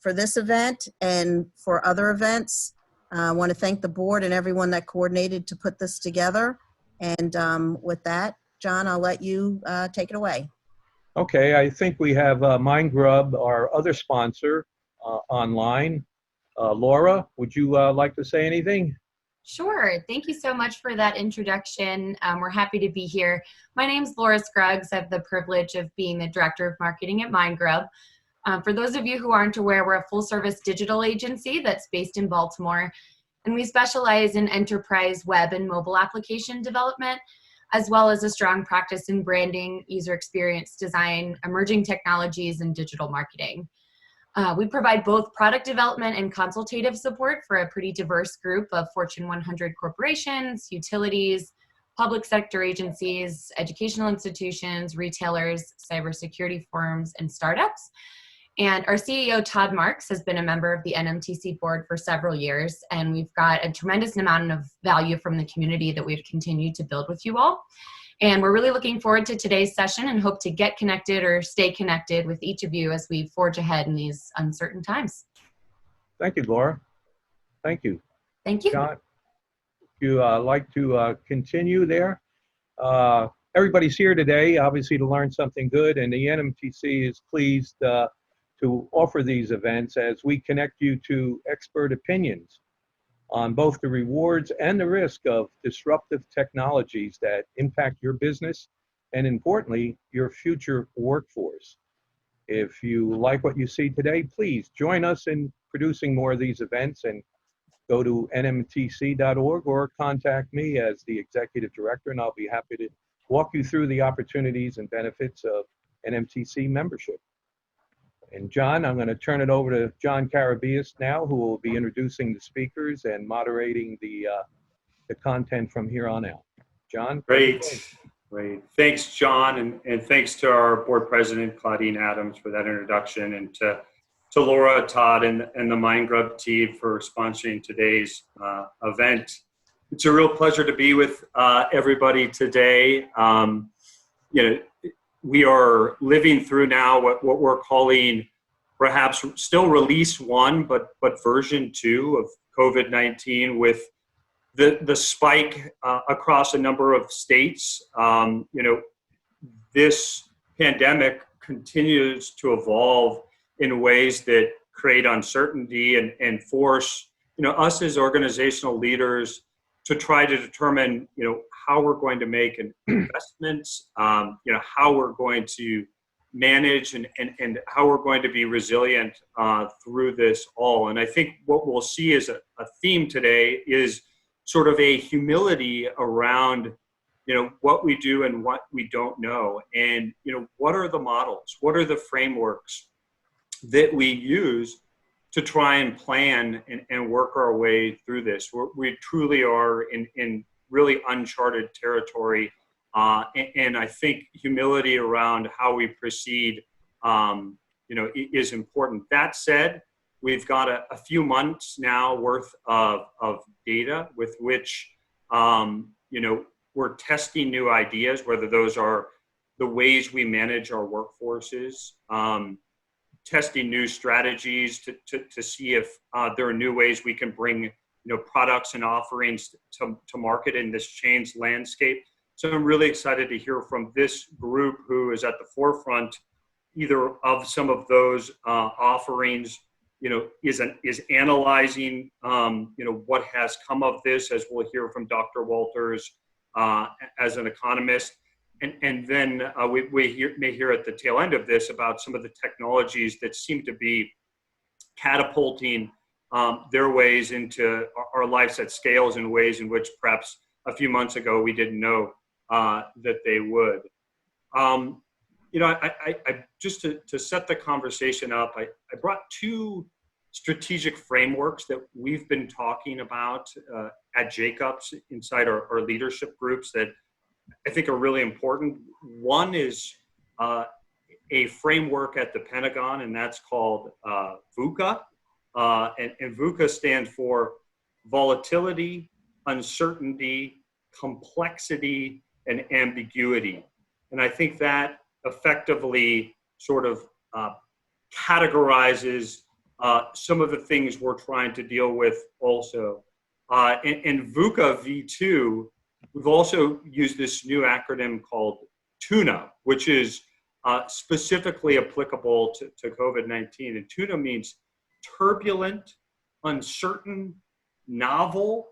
for this event and for other events. I want to thank the board and everyone that coordinated to put this together. And with that, John, I'll let you take it away. Okay, I think we have MindGrub, our other sponsor, online. Laura, would you like to say anything? Sure. Thank you so much for that introduction. We're happy to be here. My name is Laura Scruggs. I have the privilege of being the Director of Marketing at MindGrub. For those of you who aren't aware, we're a full-service digital agency that's based in Baltimore, and we specialize in enterprise web and mobile application development, as well as a strong practice in branding, user experience design, emerging technologies, and digital marketing. We provide both product development and consultative support for a pretty diverse group of Fortune 100 corporations, utilities, public sector agencies, educational institutions, retailers, cybersecurity firms, and startups. And our CEO, Todd Marks, has been a member of the NMTC board for several years, and we've got a tremendous amount of value from the community that we've continued to build with you all. And we're really looking forward to today's session and hope to get connected or stay connected with each of you as we forge ahead in these uncertain times. Thank you, Laura. Thank you. Thank you. John, if you like to continue there. Everybody's here today, obviously, to learn something good, and the NMTC is pleased to offer these events as we connect you to expert opinions on both the rewards and the risk of disruptive technologies that impact your business and, importantly, your future workforce. If you like what you see today, please join us in producing more of these events and go to nmtc.org or contact me as the Executive Director, and I'll be happy to walk you through the opportunities and benefits of NMTC membership. And John, I'm going to turn it over to John Carabias now, who will be introducing the speakers and moderating the content from here on out. John? Great. Thanks, John, and thanks to our board president, Claudine Adams, for that introduction, and to Laura, Todd, and the MindGrub team for sponsoring today's event. It's a real pleasure to be with everybody today. We are living through now what we're calling perhaps still release 1, but version 2 of COVID-19, with the spike across a number of states. This pandemic continues to evolve in ways that create uncertainty and force us as organizational leaders to try to determine how we're going to make investments, how we're going to manage and how we're going to be resilient through this all. And I think what we'll see as a theme today is sort of a humility around what we do and what we don't know, and what are the models, what are the frameworks that we use to try and plan and work our way through this. We truly are in really uncharted territory, and I think humility around how we proceed is important. That said, we've got a few months now worth of data with which we're testing new ideas, whether those are the ways we manage our workforces, testing new strategies to see if there are new ways we can bring products and offerings to market in this changed landscape. So I'm really excited to hear from this group who is at the forefront either of some of those offerings, is analyzing what has come of this, as we'll hear from Dr. Walters as an economist. And then we may hear at the tail end of this about some of the technologies that seem to be catapulting their ways into our lives at scales in ways in which perhaps a few months ago we didn't know that they would. I just to set the conversation up, I brought 2 strategic frameworks that we've been talking about at Jacobs inside our leadership groups that I think are really important. One is a framework at the Pentagon, and that's called VUCA. And VUCA stands for volatility, uncertainty, complexity, and ambiguity. And I think that effectively sort of categorizes some of the things we're trying to deal with also. In VUCA V2, we've also used this new acronym called TUNA, which is specifically applicable to COVID-19. And TUNA means turbulent, uncertain, novel,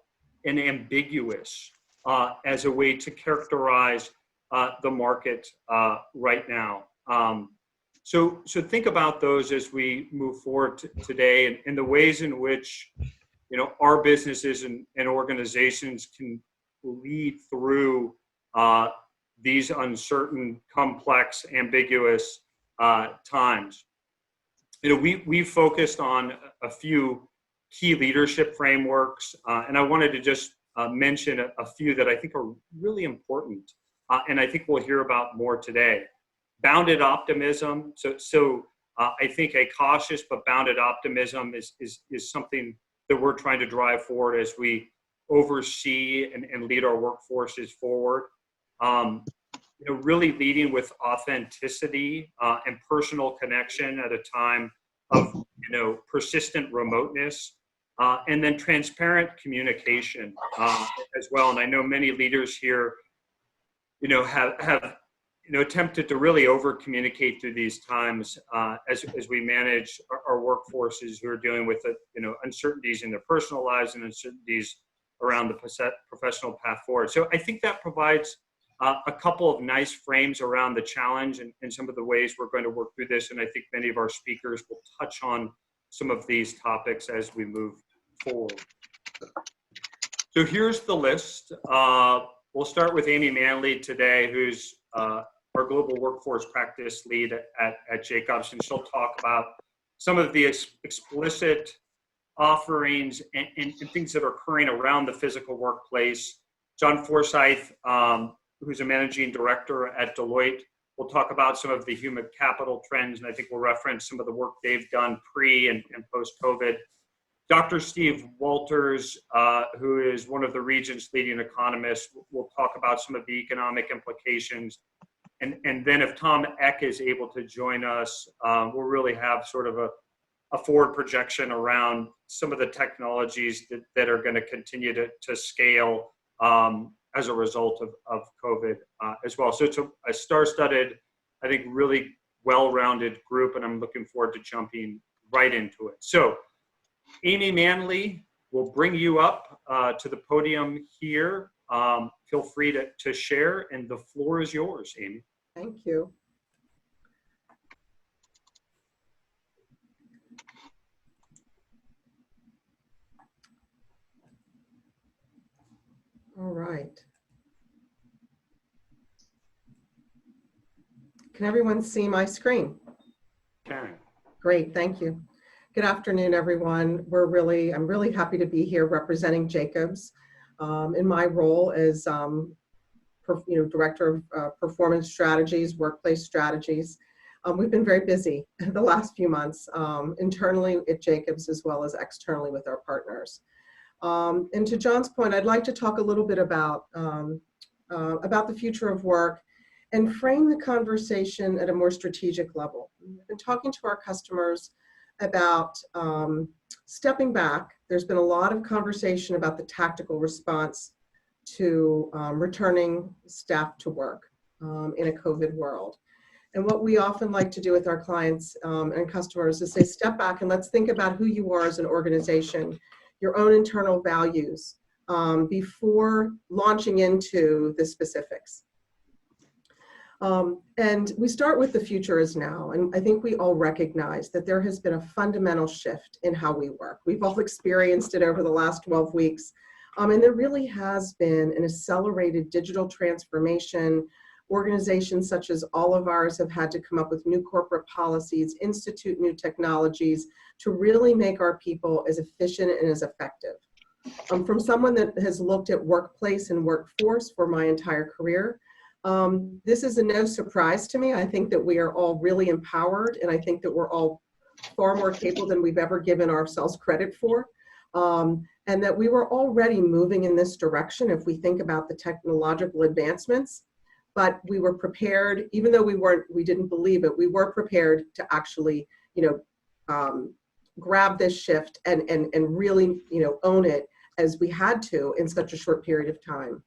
and ambiguous as a way to characterize the market right now. So think about those as we move forward today, and the ways in which our businesses and organizations can lead through these uncertain, complex, ambiguous times. We've focused on a few key leadership frameworks, and I wanted to just mention a few that I think are really important, and I think we'll hear about more today. Bounded optimism. So I think a cautious but bounded optimism is something that we're trying to drive forward as we oversee and lead our workforces forward. Really leading with authenticity and personal connection at a time of persistent remoteness, and then transparent communication as well. And I know many leaders here have attempted to really over communicate through these times as we manage our workforces who are dealing with uncertainties in their personal lives and uncertainties around the professional path forward. So I think that provides a couple of nice frames around the challenge and some of the ways we're going to work through this. And I think many of our speakers will touch on some of these topics as we move forward. So here's the list. We'll start with Amy Manley today, who's our global workforce practice lead at Jacobs, and she'll talk about some of the explicit offerings and things that are occurring around the physical workplace. John Forsyth, who's a managing director at Deloitte, will talk about some of the human capital trends, and I think we'll reference some of the work they've done pre and post-COVID. Dr. Steve Walters, who is one of the region's leading economists, will talk about some of the economic implications. And then if Tom Eck is able to join us, we'll really have sort of a forward projection around some of the technologies that are going to continue to scale as a result of COVID as well. So it's a star-studded, I think, really well-rounded group, and I'm looking forward to jumping right into it. So Amy Manley will bring you up to the podium here. Feel free to share, and the floor is yours, Amy. Thank you. All right. Can everyone see my screen? Karen. Great, thank you. Good afternoon, everyone. I'm really happy to be here representing Jacobs in my role as Director of Performance Strategies, Workplace Strategies. We've been very busy the last few months, internally at Jacobs as well as externally with our partners. And to John's point, I'd like to talk a little bit about the future of work and frame the conversation at a more strategic level. We've been talking to our customers about stepping back. There's been a lot of conversation about the tactical response to returning staff to work in a COVID world. And what we often like to do with our clients and customers is say, step back and let's think about who you are as an organization, your own internal values, before launching into the specifics. And we start with the future is now. And I think we all recognize that there has been a fundamental shift in how we work. We've all experienced it over the last 12 weeks. And there really has been an accelerated digital transformation. Organizations such as all of ours have had to come up with new corporate policies, institute new technologies to really make our people as efficient and as effective. From someone that has looked at workplace and workforce for my entire career, this is a no surprise to me. I think that we are all really empowered, and I think that we're all far more capable than we've ever given ourselves credit for. And that we were already moving in this direction if we think about the technological advancements, but we were prepared, even though we didn't believe it, we were prepared to actually, grab this shift and really, own it as we had to in such a short period of time.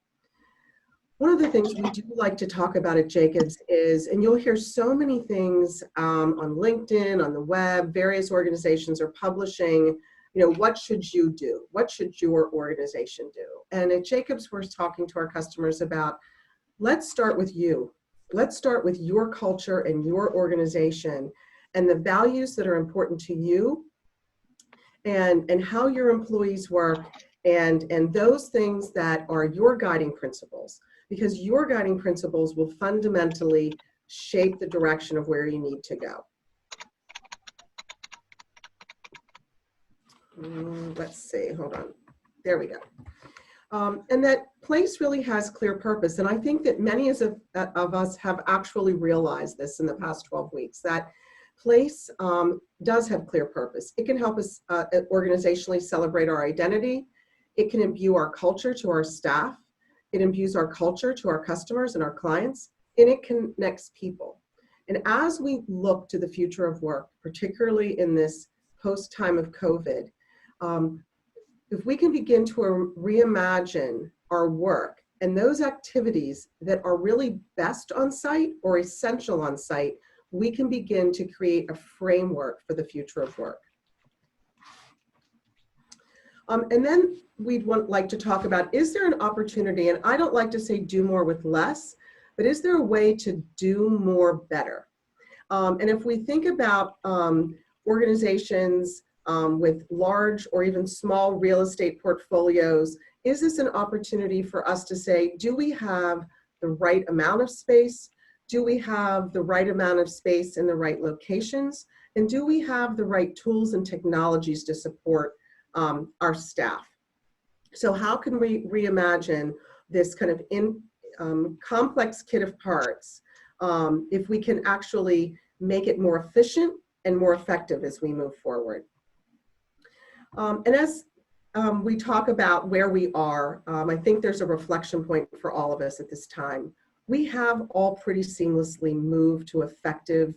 One of the things we do like to talk about at Jacobs is, and you'll hear so many things on LinkedIn, on the web, various organizations are publishing, what should you do? What should your organization do? And at Jacobs, we're talking to our customers about, let's start with you. Let's start with your culture and your organization and the values that are important to you and how your employees work and those things that are your guiding principles, because your guiding principles will fundamentally shape the direction of where you need to go. Let's see, hold on. There we go. And that place really has clear purpose. And I think that many of us have actually realized this in the past 12 weeks, that place does have clear purpose. It can help us organizationally celebrate our identity. It can imbue our culture to our staff. It imbues our culture to our customers and our clients, and it connects people. And as we look to the future of work, particularly in this post-time of COVID, if we can begin to reimagine our work and those activities that are really best on site or essential on site, we can begin to create a framework for the future of work. And then we'd like to talk about, is there an opportunity, and I don't like to say do more with less, but is there a way to do more better? And if we think about organizations with large or even small real estate portfolios, is this an opportunity for us to say, do we have the right amount of space? Do we have the right amount of space in the right locations? And do we have the right tools and technologies to support our staff? So how can we reimagine this kind of complex kit of parts if we can actually make it more efficient and more effective as we move forward? And as we talk about where we are, I think there's a reflection point for all of us at this time. We have all pretty seamlessly moved to effective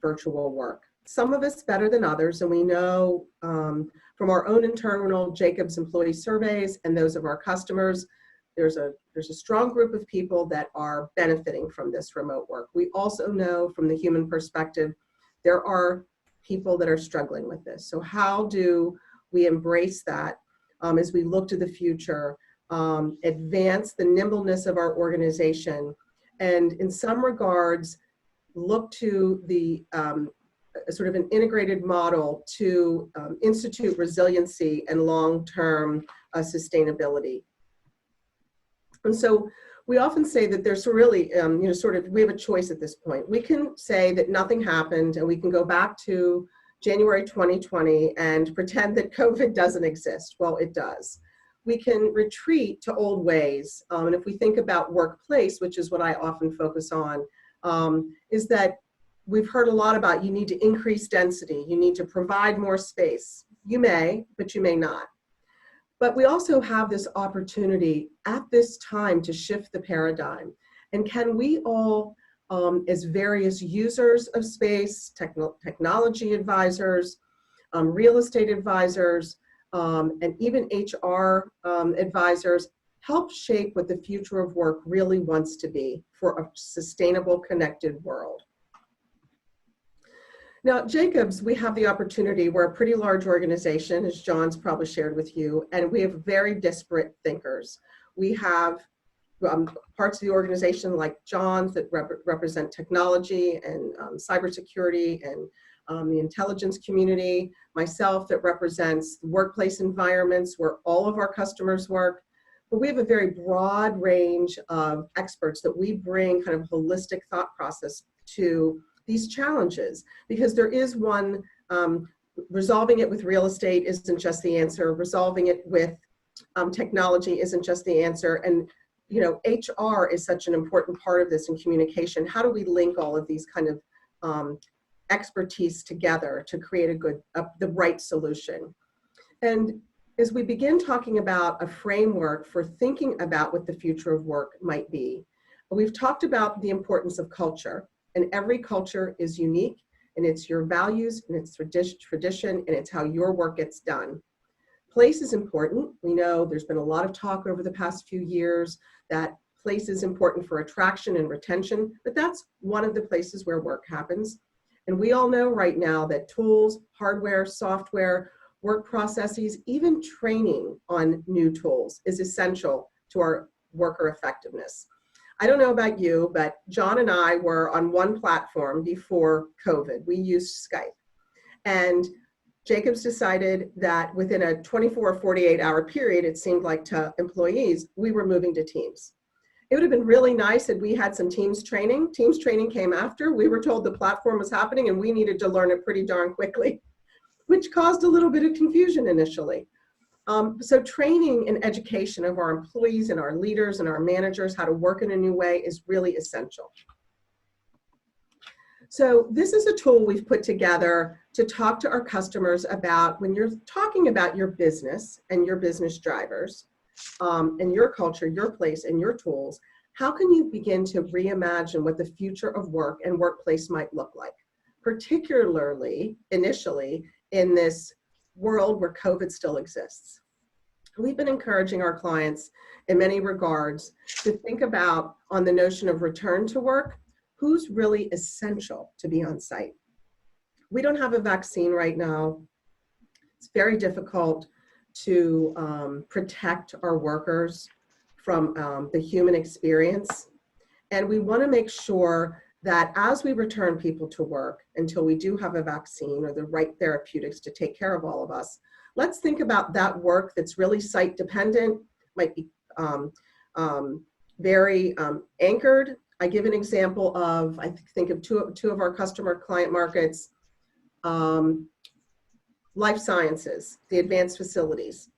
virtual work. Some of us better than others, and we know from our own internal Jacobs employee surveys and those of our customers, there's a strong group of people that are benefiting from this remote work. We also know from the human perspective, there are people that are struggling with this. So how do we embrace that as we look to the future, advance the nimbleness of our organization, and in some regards, look to the sort of an integrated model to institute resiliency and long-term sustainability. And so we often say that there's really, we have a choice at this point. We can say that nothing happened and we can go back to January 2020 and pretend that COVID doesn't exist. Well, it does. We can retreat to old ways. And if we think about workplace, which is what I often focus on, is that we've heard a lot about you need to increase density, you need to provide more space. You may, but you may not. But we also have this opportunity at this time to shift the paradigm. And can we all, as various users of space, technology advisors, real estate advisors, and even HR advisors, help shape what the future of work really wants to be for a sustainable, connected world? Now, at Jacobs, we have the opportunity. We're a pretty large organization, as John's probably shared with you, and we have very disparate thinkers. We have parts of the organization like John's that represent technology and cybersecurity and the intelligence community, myself that represents workplace environments where all of our customers work. But we have a very broad range of experts that we bring kind of holistic thought process to these challenges, because there is one, resolving it with real estate isn't just the answer, resolving it with technology isn't just the answer, and HR is such an important part of this in communication. How do we link all of these kind of expertise together to create the right solution? And as we begin talking about a framework for thinking about what the future of work might be, we've talked about the importance of culture. And every culture is unique and it's your values, and it's tradition, and it's how your work gets done. Place is important. We know there's been a lot of talk over the past few years that place is important for attraction and retention, but that's one of the places where work happens. And we all know right now that tools, hardware, software, work processes, even training on new tools is essential to our worker effectiveness. I don't know about you, but John and I were on one platform before COVID. We used Skype. And Jacobs decided that within a 24 or 48 hour period, it seemed like to employees, we were moving to Teams. It would have been really nice if we had some Teams training. Teams training came after. We were told the platform was happening and we needed to learn it pretty darn quickly, which caused a little bit of confusion initially. So training and education of our employees and our leaders and our managers how to work in a new way is really essential. So this is a tool we've put together to talk to our customers about when you're talking about your business and your business drivers and your culture, your place, and your tools. How can you begin to reimagine what the future of work and workplace might look like, particularly initially in this world where COVID still exists? We've been encouraging our clients in many regards to think about on the notion of return to work, who's really essential to be on site. We don't have a vaccine right now. It's very difficult to protect our workers from the human experience. And we want to make sure that as we return people to work until we do have a vaccine or the right therapeutics to take care of all of us, let's think about that work that's really site dependent, might be very anchored. I give an example of, I think of two of our customer client markets, life sciences, the advanced facilities,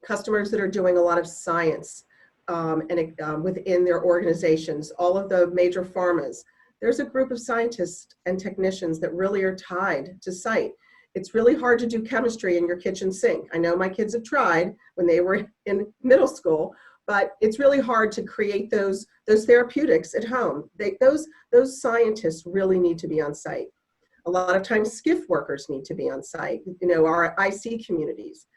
customers that are doing a lot of science within their organizations, all of the major pharmas. There's a group of scientists and technicians that really are tied to site. It's really hard to do chemistry in your kitchen sink. I know my kids have tried when they were in middle school, but it's really hard to create those therapeutics at home. Those scientists really need to be on site. A lot of times skiff workers need to be on site, our IC communities.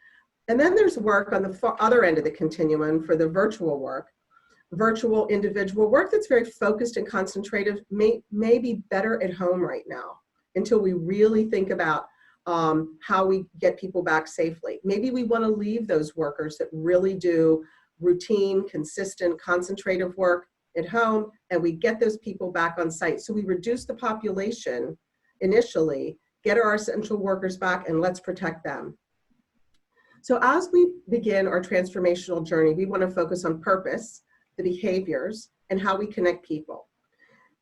And then there's work on the other end of the continuum for the virtual work. Virtual individual work that's very focused and concentrated may be better at home right now until we really think about how we get people back safely. Maybe we want to leave those workers that really do routine, consistent, concentrative work at home, and we get those people back on site. So we reduce the population initially, get our essential workers back, and let's protect them. So as we begin our transformational journey, we want to focus on purpose, the behaviors, and how we connect people.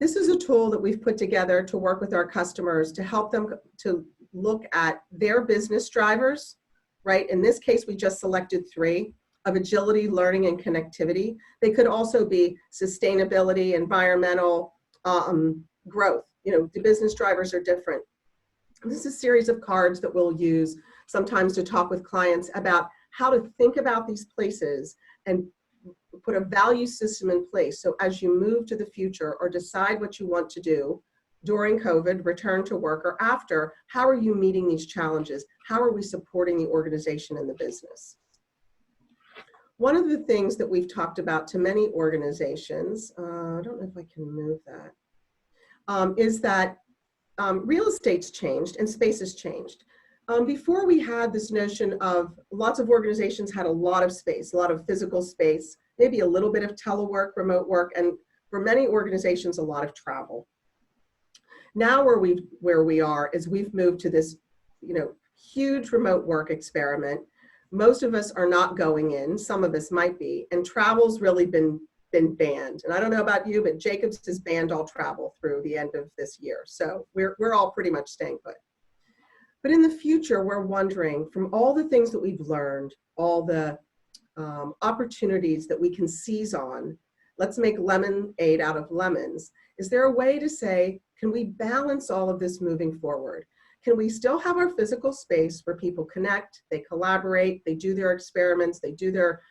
This is a tool that we've put together to work with our customers to help them to look at their business drivers, right? In this case, we just selected 3 of agility, learning, and connectivity. They could also be sustainability, environmental, growth. The business drivers are different. This is a series of cards that we'll use sometimes to talk with clients about how to think about these places and put a value system in place. So as you move to the future or decide what you want to do during COVID, return to work, or after, how are you meeting these challenges? How are we supporting the organization and the business? One of the things that we've talked about to many organizations, I don't know if I can move that, is that real estate's changed and space has changed. Before we had this notion of lots of organizations had a lot of space, a lot of physical space, maybe a little bit of telework, remote work, and for many organizations, a lot of travel. Now where we are is we've moved to this, huge remote work experiment. Most of us are not going in, some of us might be, and travel's really been banned. And I don't know about you, but Jacobs has banned all travel through the end of this year. So we're all pretty much staying put. But in the future, we're wondering, from all the things that we've learned, all the opportunities that we can seize on, let's make lemonade out of lemons. Is there a way to say, can we balance all of this moving forward? Can we still have our physical space where people connect, they collaborate, they do their experiments, they do their,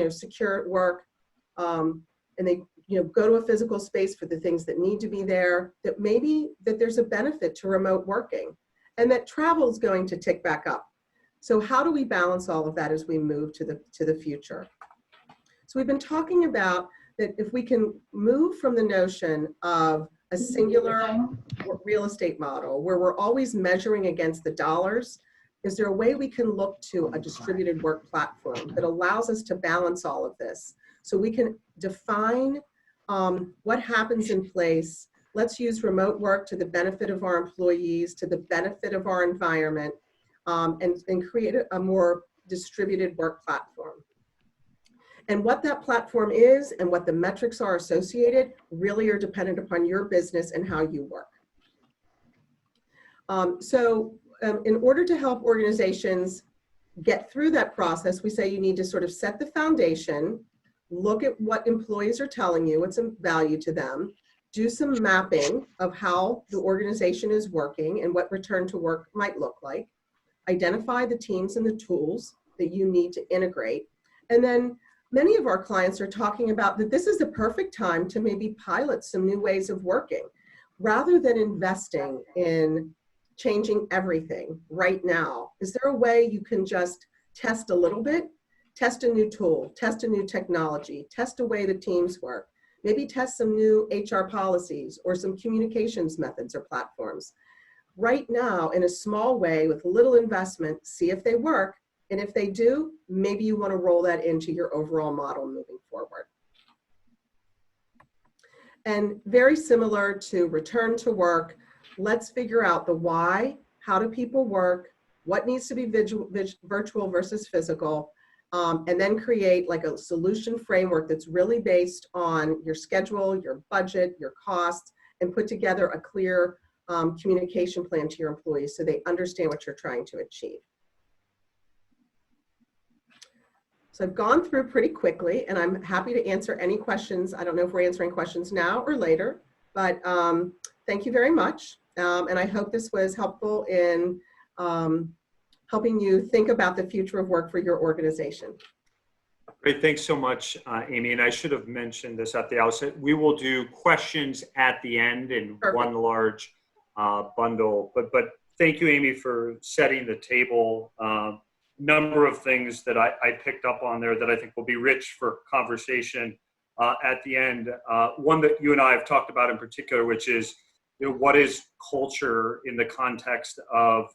secure work, and they go to a physical space for the things that need to be there, that maybe that there's a benefit to remote working, and that travel is going to tick back up. So how do we balance all of that as we move to the future? So we've been talking about that if we can move from the notion of a singular real estate model where we're always measuring against the dollars, is there a way we can look to a distributed work platform that allows us to balance all of this? So we can define what happens in place. Let's use remote work to the benefit of our employees, to the benefit of our environment, and create a more distributed work platform. And what that platform is and what the metrics are associated really are dependent upon your business and how you work. In order to help organizations get through that process, we say you need to sort of set the foundation, look at what employees are telling you, what's of value to them, do some mapping of how the organization is working and what return to work might look like, identify the teams and the tools that you need to integrate, and then many of our clients are talking about that this is the perfect time to maybe pilot some new ways of working rather than investing in changing everything right now. Is there a way you can just test a little bit, test a new tool, test a new technology, test a way the teams work, maybe test some new HR policies or some communications methods or platforms? Right now, in a small way with little investment, see if they work. And if they do, maybe you want to roll that into your overall model moving forward. And very similar to return to work, let's figure out the why, how do people work, what needs to be virtual versus physical, and then create like a solution framework that's really based on your schedule, your budget, your costs, and put together a clear communication plan to your employees so they understand what you're trying to achieve. So I've gone through pretty quickly, and I'm happy to answer any questions. I don't know if we're answering questions now or later, but thank you very much. And I hope this was helpful in helping you think about the future of work for your organization. Great, thanks so much, Amy. And I should have mentioned this at the outset. We will do questions at the end in Perfect. One large bundle. But thank you, Amy, for setting the table. Number of things that I picked up on there that I think will be rich for conversation at the end. One that you and I have talked about in particular, which is, what is culture in the context of,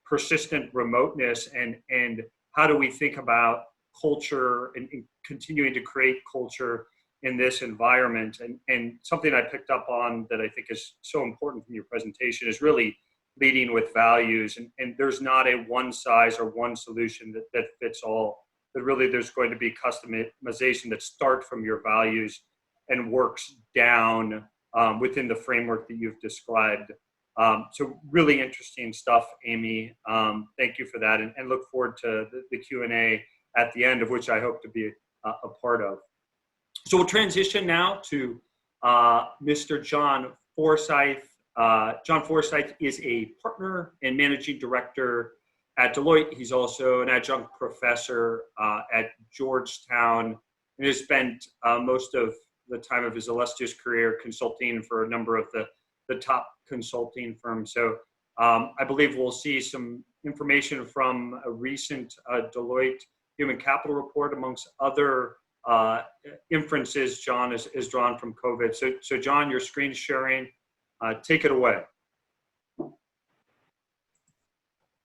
persistent remoteness, and how do we think about culture and continuing to create culture in this environment? And something I picked up on that I think is so important from your presentation is really leading with values, and there's not a one size or one solution that fits all, but really there's going to be customization that starts from your values and works down within the framework that you've described. So really interesting stuff, Amy. Thank you for that, and look forward to the Q&A at the end, of which I hope to be a part of. So we'll transition now to Mr. John Forsyth. John Forsyth is a partner and managing director at Deloitte. He's also an adjunct professor at Georgetown, and has spent most of the time of his illustrious career consulting for a number of the top consulting firms. So I believe we'll see some information from a recent Deloitte Human Capital report, amongst other inferences John is drawn from COVID. So John, your screen is sharing. Take it away.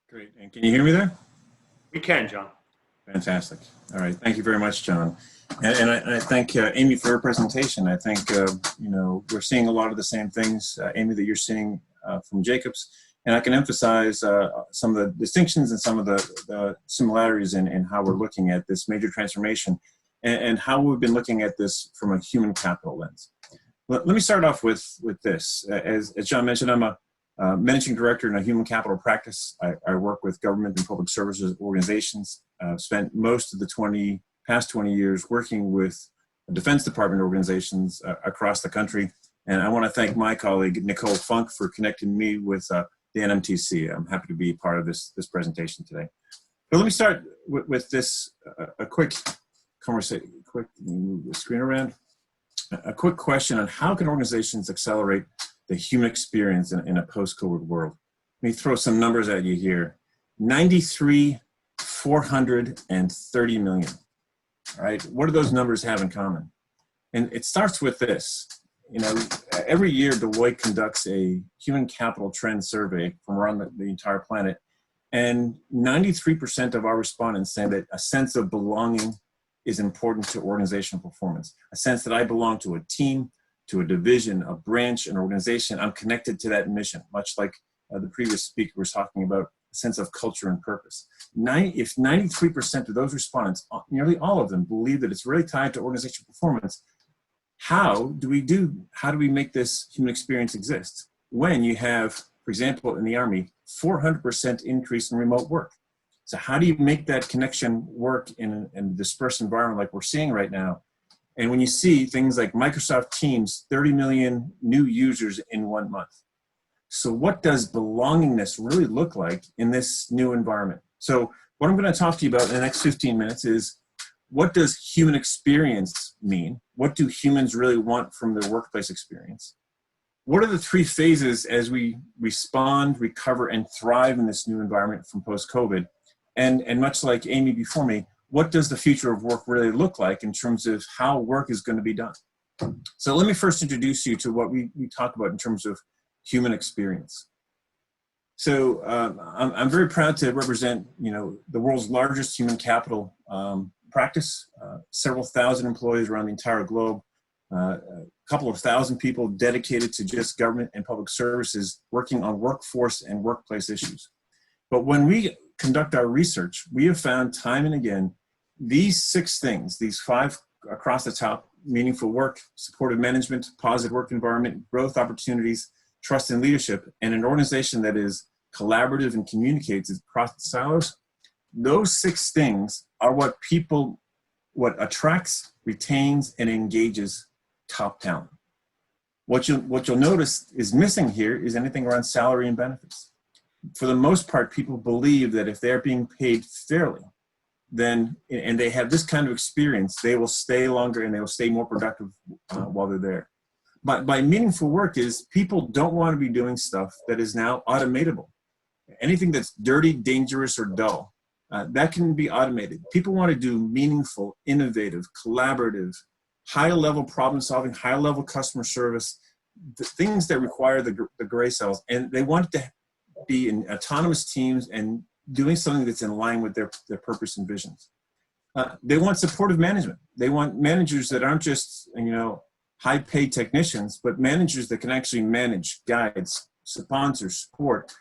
Great. And can you hear me there? We can, John. Fantastic. All right. Thank you very much, John. And I thank Amy for her presentation. I think, we're seeing a lot of the same things, Amy, that you're seeing from Jacobs. And I can emphasize some of the distinctions and some of the similarities in how we're looking at this major transformation and how we've been looking at this from a human capital lens. Let me start off with this. As John mentioned, I'm a managing director in a human capital practice. I work with government and public services organizations. I've spent most of the past 20 years working with Defense Department organizations across the country. And I want to thank my colleague, Nicole Funk, for connecting me with the NMTC. I'm happy to be part of this presentation today. But let me start with this, a quick conversation. Let me move the screen around. A quick question on how can organizations accelerate the human experience in a post-COVID world? Let me throw some numbers at you here. 430 million. All right, what do those numbers have in common? And it starts with this. You know, every year Deloitte conducts a human capital trend survey from around the entire planet, and 93% of our respondents say that a sense of belonging is important to organizational performance. A sense that I belong to a team, to a division, a branch, an organization. I'm connected to that mission, much like the previous speaker was talking about a sense of culture and purpose. If 93% of those respondents, nearly all of them, believe that it's really tied to organizational performance, how do we make this human experience exist? When you have, for example, in the Army, 400% increase in remote work. So how do you make that connection work in a dispersed environment like we're seeing right now? And when you see things like Microsoft Teams, 30 million new users in 1 month. So what does belongingness really look like in this new environment? So what I'm going to talk to you about in the next 15 minutes is, what does human experience mean? What do humans really want from their workplace experience? What are the 3 phases as we respond, recover, and thrive in this new environment from post-COVID? And much like Amy before me, what does the future of work really look like in terms of how work is going to be done? So let me first introduce you to what we talk about in terms of human experience. So I'm very proud to represent, the world's largest human capital practice, several thousand employees around the entire globe, a couple of thousand people dedicated to just government and public services working on workforce and workplace issues. But when we conduct our research, we have found time and again, these 6 things, these 5 across the top: meaningful work, supportive management, positive work environment, growth opportunities, trust and leadership, and an organization that is collaborative and communicates across the silos. Those 6 things are what attracts, retains, and engages top talent. What you'll notice is missing here is anything around salary and benefits. For the most part, people believe that if they're being paid fairly, then, and they have this kind of experience, they will stay longer and they will stay more productive while they're there. But by meaningful work is people don't want to be doing stuff that is now automatable. Anything that's dirty, dangerous, or dull, that can be automated. People want to do meaningful, innovative, collaborative, high-level problem-solving, high-level customer service, the things that require the gray cells, and they want to be in autonomous teams and doing something that's in line with their purpose and visions. They want supportive management. They want managers that aren't just, high-paid technicians, but managers that can actually manage, guide, sponsor, support,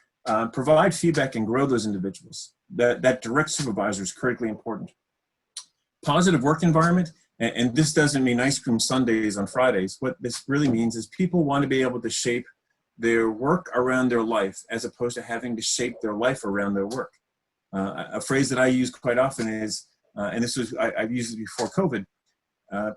provide feedback, and grow those individuals. That direct supervisor is critically important. Positive work environment, and this doesn't mean ice cream sundaes on Fridays. What this really means is people want to be able to shape their work around their life as opposed to having to shape their life around their work. A phrase that I use quite often is, and I've used it before COVID,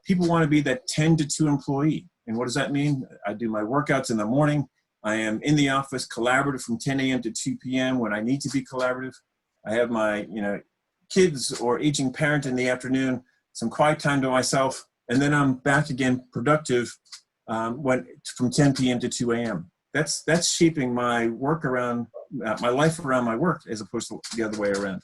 people want to be that 10 to 2 employee. And what does that mean? I do my workouts in the morning. I am in the office collaborative from 10 a.m. to 2 p.m. when I need to be collaborative. I have my kids or aging parent in the afternoon, some quiet time to myself, and then I'm back again productive from 10 p.m. to 2 a.m. That's shaping my work around, my life around my work as opposed to the other way around.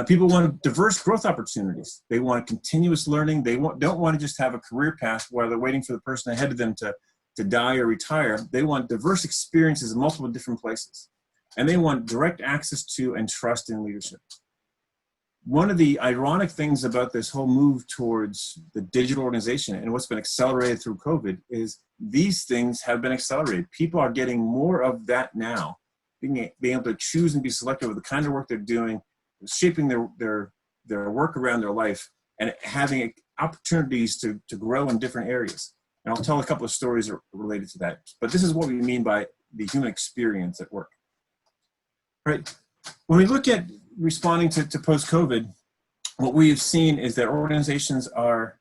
People want diverse growth opportunities. They want continuous learning. They don't want to just have a career path while they're waiting for the person ahead of them to die or retire. They want diverse experiences in multiple different places. And they want direct access to and trust in leadership. One of the ironic things about this whole move towards the digital organization and what's been accelerated through COVID is these things have been accelerated. People are getting more of that now, being able to choose and be selective of the kind of work they're doing, shaping their work around their life, and having opportunities to grow in different areas. And I'll tell a couple of stories related to that. But this is what we mean by the human experience at work. Right? When we look at responding to post-COVID, what we have seen is that organizations are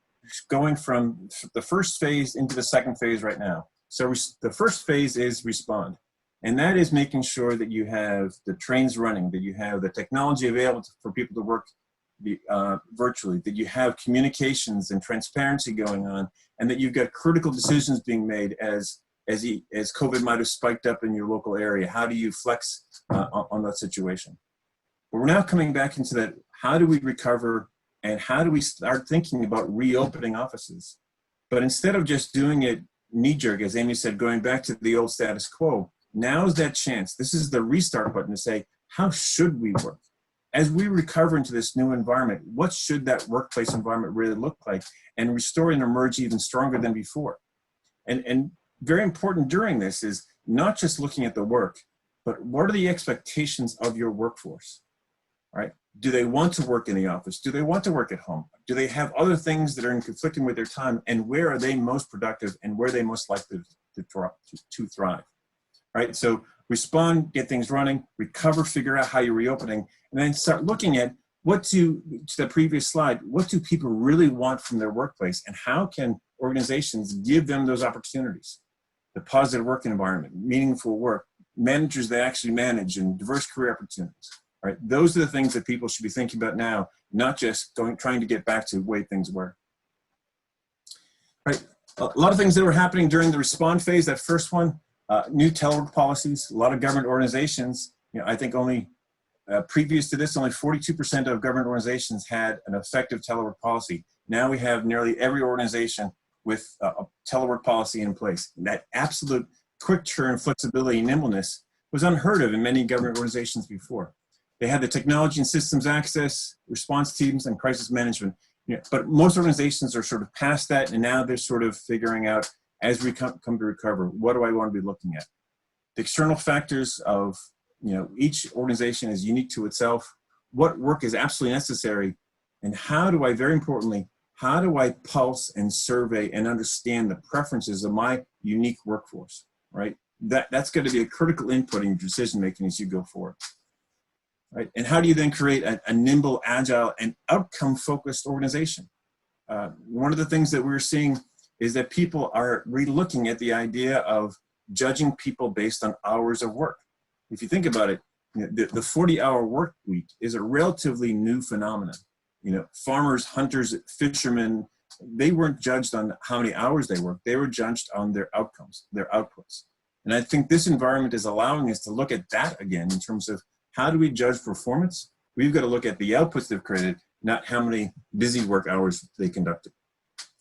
going from the first phase into the second phase right now. So the first phase is respond. And that is making sure that you have the trains running, that you have the technology available for people to work virtually, that you have communications and transparency going on, and that you've got critical decisions being made as COVID might have spiked up in your local area. How do you flex on that situation? But we're now coming back into that, how do we recover and how do we start thinking about reopening offices? But instead of just doing it knee-jerk, as Amy said, going back to the old status quo, now's that chance. This is the restart button to say, how should we work? As we recover into this new environment, what should that workplace environment really look like, and restore and emerge even stronger than before? And very important during this is not just looking at the work, but what are the expectations of your workforce, right? Do they want to work in the office? Do they want to work at home? Do they have other things that are conflicting with their time? And where are they most productive and where are they most likely to thrive, right? So respond, get things running, recover, figure out how you're reopening, and then start looking at to the previous slide, what do people really want from their workplace, and how can organizations give them those opportunities? The positive work environment, meaningful work, managers that actually manage, and diverse career opportunities, right? Those are the things that people should be thinking about now, not just trying to get back to the way things were. Right? A lot of things that were happening during the respond phase, that first one, new telework policies. A lot of government organizations, I think only previous to this, only 42% of government organizations had an effective telework policy. Now we have nearly every organization with a telework policy in place. And that absolute quick turn, flexibility, and nimbleness was unheard of in many government organizations before. They had the technology and systems access, response teams, and crisis management. But most organizations are sort of past that, and now they're sort of figuring out, as we come to recover, what do I want to be looking at? The external factors of, each organization is unique to itself. What work is absolutely necessary, and how do I, very importantly, how do I pulse and survey and understand the preferences of my unique workforce, right? That's going to be a critical input in your decision making as you go forward, right? And how do you then create a nimble, agile, and outcome-focused organization? One of the things that we're seeing is that people are re-looking at the idea of judging people based on hours of work. If you think about it, the 40-hour work week is a relatively new phenomenon. Farmers, hunters, fishermen, they weren't judged on how many hours they worked. They were judged on their outcomes, their outputs. And I think this environment is allowing us to look at that again in terms of how do we judge performance? We've got to look at the outputs they've created, not how many busy work hours they conducted.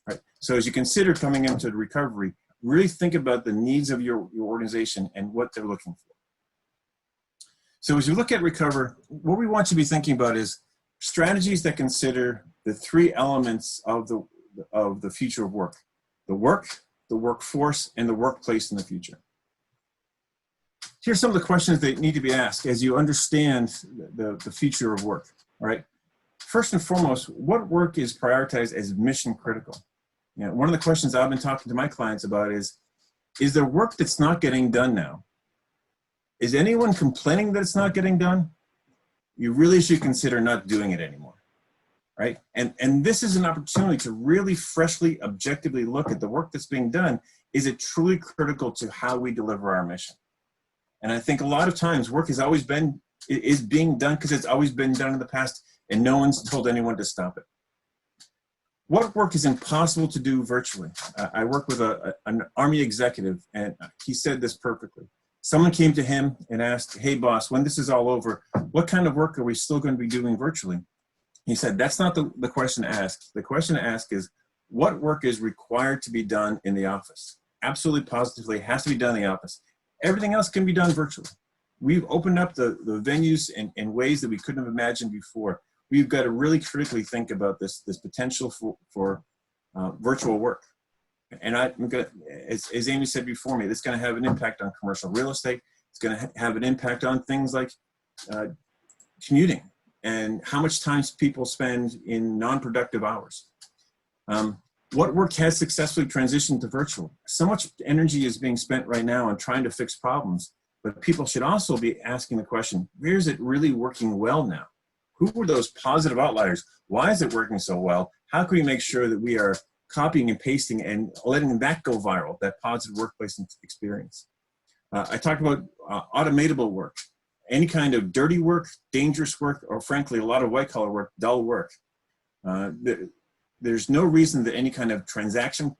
Right? So as you consider coming into the recovery, really think about the needs of your organization and what they're looking for. So as you look at recover, what we want you to be thinking about is strategies that consider the three elements of the future of work: the workforce, and the workplace in the future. Here's some of the questions that need to be asked as you understand the future of work. All right. First and foremost, what work is prioritized as mission critical? One of the questions I've been talking to my clients about is there work that's not getting done now? Is anyone complaining that it's not getting done? You really should consider not doing it anymore, right? And this is an opportunity to really freshly, objectively look at the work that's being done. Is it truly critical to how we deliver our mission? And I think a lot of times work is being done because it's always been done in the past, and no one's told anyone to stop it. What work is impossible to do virtually? I work with an Army executive, and he said this perfectly. Someone came to him and asked, "Hey boss, when this is all over, what kind of work are we still going to be doing virtually?" He said, "That's not the question to ask. The question to ask is, what work is required to be done in the office? Absolutely positively, it has to be done in the office. Everything else can be done virtually." We've opened up the venues in ways that we couldn't have imagined before. We've got to really critically think about this potential for virtual work. And I'm going to, as Amy said before me, this is going to have an impact on commercial real estate. It's going to have an impact on things like commuting and how much time people spend in non-productive hours. What work has successfully transitioned to virtual? So much energy is being spent right now on trying to fix problems, but people should also be asking the question, where is it really working well now? Who were those positive outliers? Why is it working so well? How can we make sure that we are copying and pasting and letting that go viral, that positive workplace experience? I talked about automatable work. any kind of dirty work, dangerous work, or frankly, a lot of white collar work, dull work. There's no reason that any kind of transaction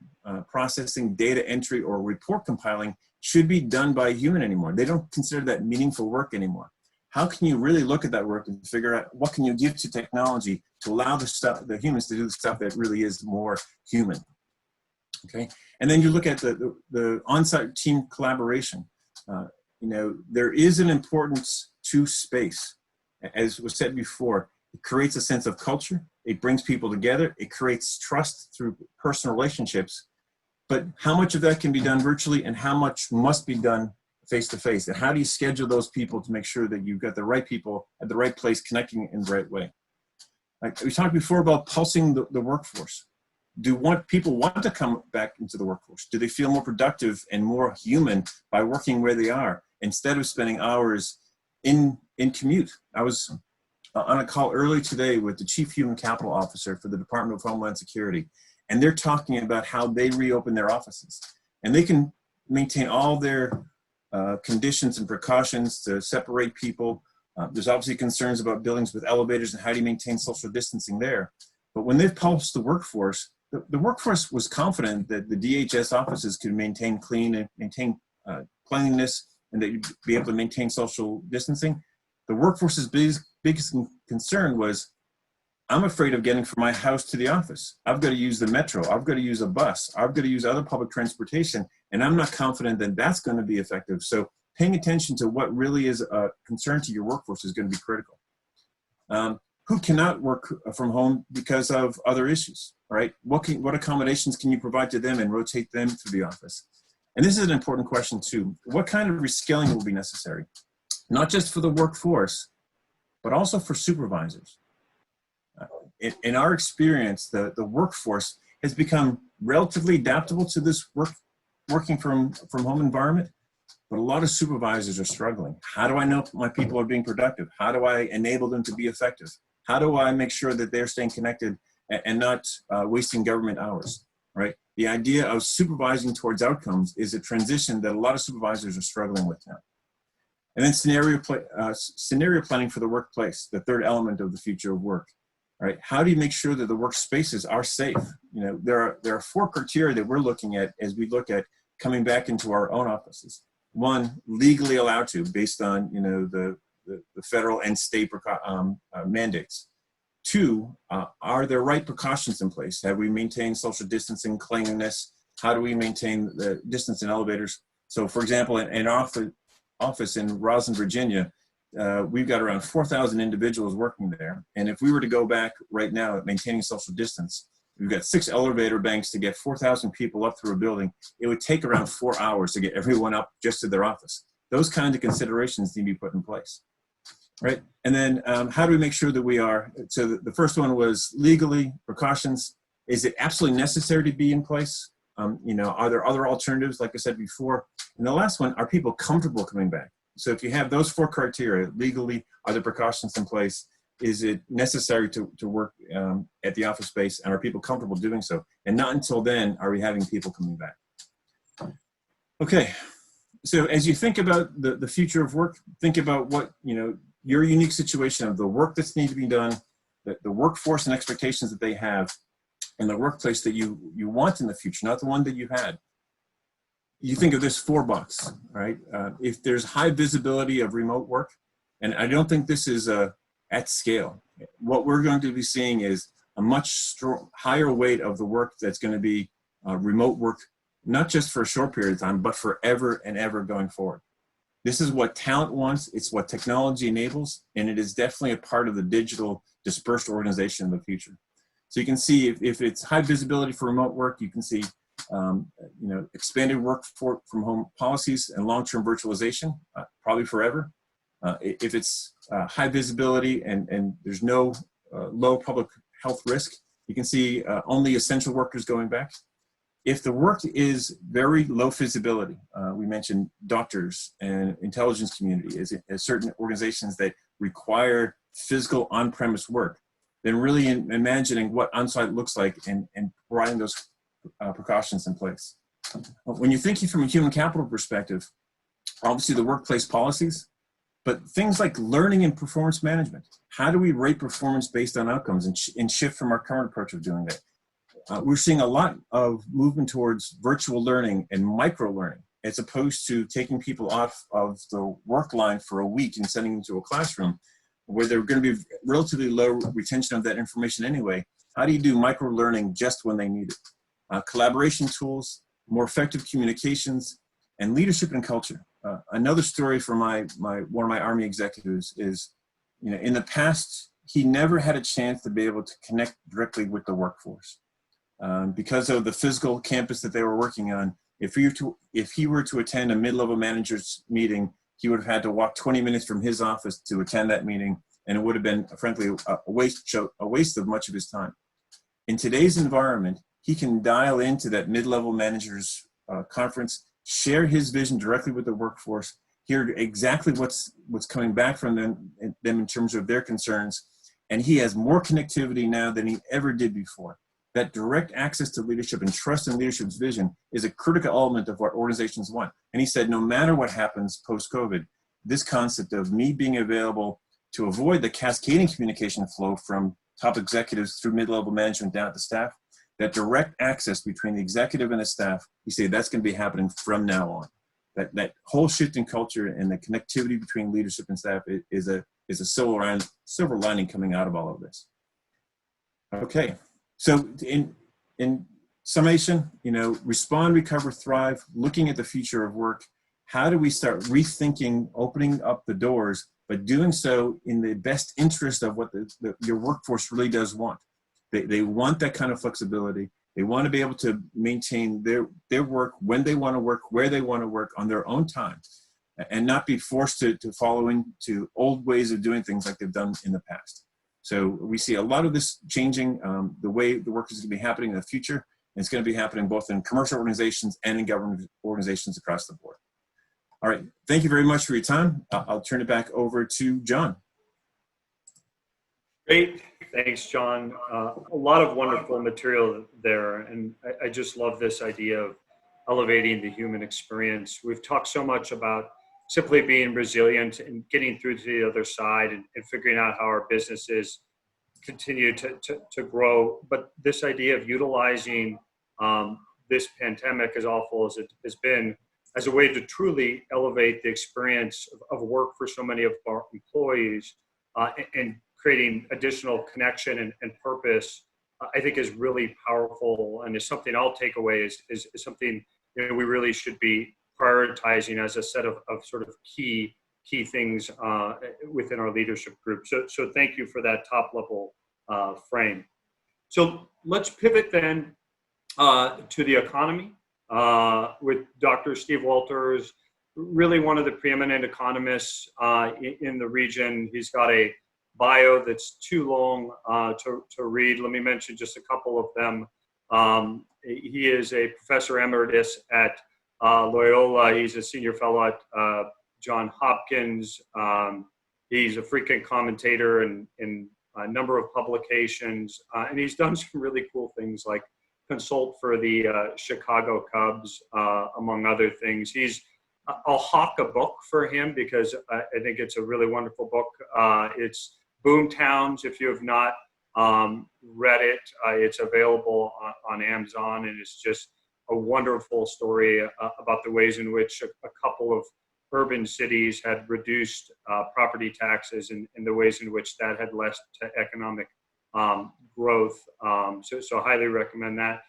processing, data entry, or report compiling should be done by a human anymore. They don't consider that meaningful work anymore. How can you really look at that work and figure out what can you give to technology to allow the humans to do the stuff that really is more human? Okay, and then you look at the on-site team collaboration. You know, there is an importance to space. As was said before, it creates a sense of culture. It brings people together. It creates trust through personal relationships. But how much of that can be done virtually and how much must be done face-to-face? And how do you schedule those people to make sure that you've got the right people at the right place connecting in the right way? Like we talked before about pulsing the workforce. Do people want to come back into the workforce? Do they feel more productive and more human by working where they are instead of spending hours in commute? I was on a call earlier today with the Chief Human Capital Officer for the Department of Homeland Security, and they're talking about how they reopen their offices. And they can maintain all their conditions and precautions to separate people. There's obviously concerns about buildings with elevators and how do you maintain social distancing there. But when they've pulsed the workforce, the workforce was confident that the DHS offices could maintain cleanliness and that you'd be able to maintain social distancing. The workforce's biggest concern was, I'm afraid of getting from my house to the office. I've got to use the metro. I've got to use a bus. I've got to use other public transportation. And I'm not confident that that's going to be effective. So paying attention to what really is a concern to your workforce is going to be critical. Who cannot work from home because of other issues, right? What accommodations can you provide to them and rotate them through the office? And this is an important question too. What kind of reskilling will be necessary? Not just for the workforce, but also for supervisors. In our experience, the workforce has become relatively adaptable to this working from home environment, but a lot of supervisors are struggling. How do I know my people are being productive? How do I enable them to be effective? How do I make sure that they're staying connected and not wasting government hours, right? The idea of supervising towards outcomes is a transition that a lot of supervisors are struggling with now. And then scenario planning for the workplace, the third element of the future of work. Right? How do you make sure that the workspaces are safe? You know, there are 4 criteria that we're looking at as we look at coming back into our own offices. 1, legally allowed to, based on the federal and state mandates. 2, are there right precautions in place? Have we maintained social distancing, cleanliness? How do we maintain the distance in elevators? So, for example, in our office in Roslyn, Virginia, we've got around 4,000 individuals working there. And if we were to go back right now at maintaining social distance, we've got 6 elevator banks to get 4,000 people up through a building. It would take around 4 hours to get everyone up just to their office. Those kinds of considerations need to be put in place, right? And then how do we make sure that we are, so the first one was legally, precautions. Is it absolutely necessary to be in place? Are there other alternatives, like I said before? And the last one, are people comfortable coming back? So if you have those 4 criteria, legally, are there precautions in place? Is it necessary to work at the office space, and are people comfortable doing so? And not until then are we having people coming back. Okay, so as you think about the future of work, think about what, your unique situation of the work that's needs to be done, the workforce and expectations that they have, and the workplace that you want in the future, not the one that you had. You think of this 4 bucks, right? If there's high visibility of remote work, and I don't think this is at scale, what we're going to be seeing is a much higher weight of the work that's going to be remote work, not just for a short period of time, but forever and ever going forward. This is what talent wants, it's what technology enables, and it is definitely a part of the digital dispersed organization of the future. So you can see if it's high visibility for remote work, you can see expanded work from home policies and long-term virtualization, probably forever. If it's high visibility and there's no low public health risk, you can see only essential workers going back. If the work is very low visibility, we mentioned doctors and intelligence community as certain organizations that require physical on-premise work, then really imagining what on-site looks like and providing those precautions in place. When you're thinking from a human capital perspective, obviously the workplace policies, But things like learning and performance management. How do we rate performance based on outcomes and shift from our current approach of doing that? We're seeing a lot of movement towards virtual learning and micro learning, as opposed to taking people off of the work line for a week and sending them to a classroom where they're going to be relatively low retention of that information anyway. How do you do micro learning just when they need it? Collaboration tools, more effective communications, and leadership and culture. Another story from one of my Army executives is, in the past, he never had a chance to be able to connect directly with the workforce. Because of the physical campus that they were working on, if he were to attend a mid-level manager's meeting, he would have had to walk 20 minutes from his office to attend that meeting, and it would have been, frankly, a waste of much of his time. In today's environment, he can dial into that mid-level manager's conference, share his vision directly with the workforce, hear exactly what's coming back from them in terms of their concerns, and he has more connectivity now than he ever did before. That direct access to leadership and trust in leadership's vision is a critical element of what organizations want. And he said, no matter what happens post-COVID, this concept of me being available to avoid the cascading communication flow from top executives through mid-level management down to staff, that direct access between the executive and the staff, he said that's going to be happening from now on. That whole shift in culture and the connectivity between leadership and staff is a silver lining coming out of all of this. Okay. So in summation, respond, recover, thrive, looking at the future of work. How do we start rethinking, opening up the doors, but doing so in the best interest of what your workforce really does want? They want that kind of flexibility. They want to be able to maintain their work when they want to work, where they want to work on their own time, and not be forced to follow into old ways of doing things like they've done in the past. So we see a lot of this changing, the way the work is going to be happening in the future. And it's going to be happening both in commercial organizations and in government organizations across the board. All right, thank you very much for your time. I'll turn it back over to John. Great, thanks, John. A lot of wonderful material there. And I just love this idea of elevating the human experience. We've talked so much about simply being resilient and getting through to the other side and figuring out how our businesses continue to grow. But this idea of utilizing this pandemic, as awful as it has been, as a way to truly elevate the experience of work for so many of our employees and creating additional connection and purpose, I think is really powerful, and is something I'll take away is something we really should be prioritizing as a set of sort of key things within our leadership group. So thank you for that top level frame. So let's pivot then to the economy with Dr. Steve Walters, really one of the preeminent economists in the region. He's got a bio that's too long to read. Let me mention just a couple of them. He is a professor emeritus at Loyola. He's a senior fellow at Johns Hopkins. He's a frequent commentator in a number of publications, and he's done some really cool things like consult for the Chicago Cubs, among other things. I'll hawk a book for him because I think it's a really wonderful book. It's Boom Towns. If you have not read it, it's available on Amazon, and it's just a wonderful story about the ways in which a couple of urban cities had reduced property taxes and the ways in which that had led to economic growth. So highly recommend that.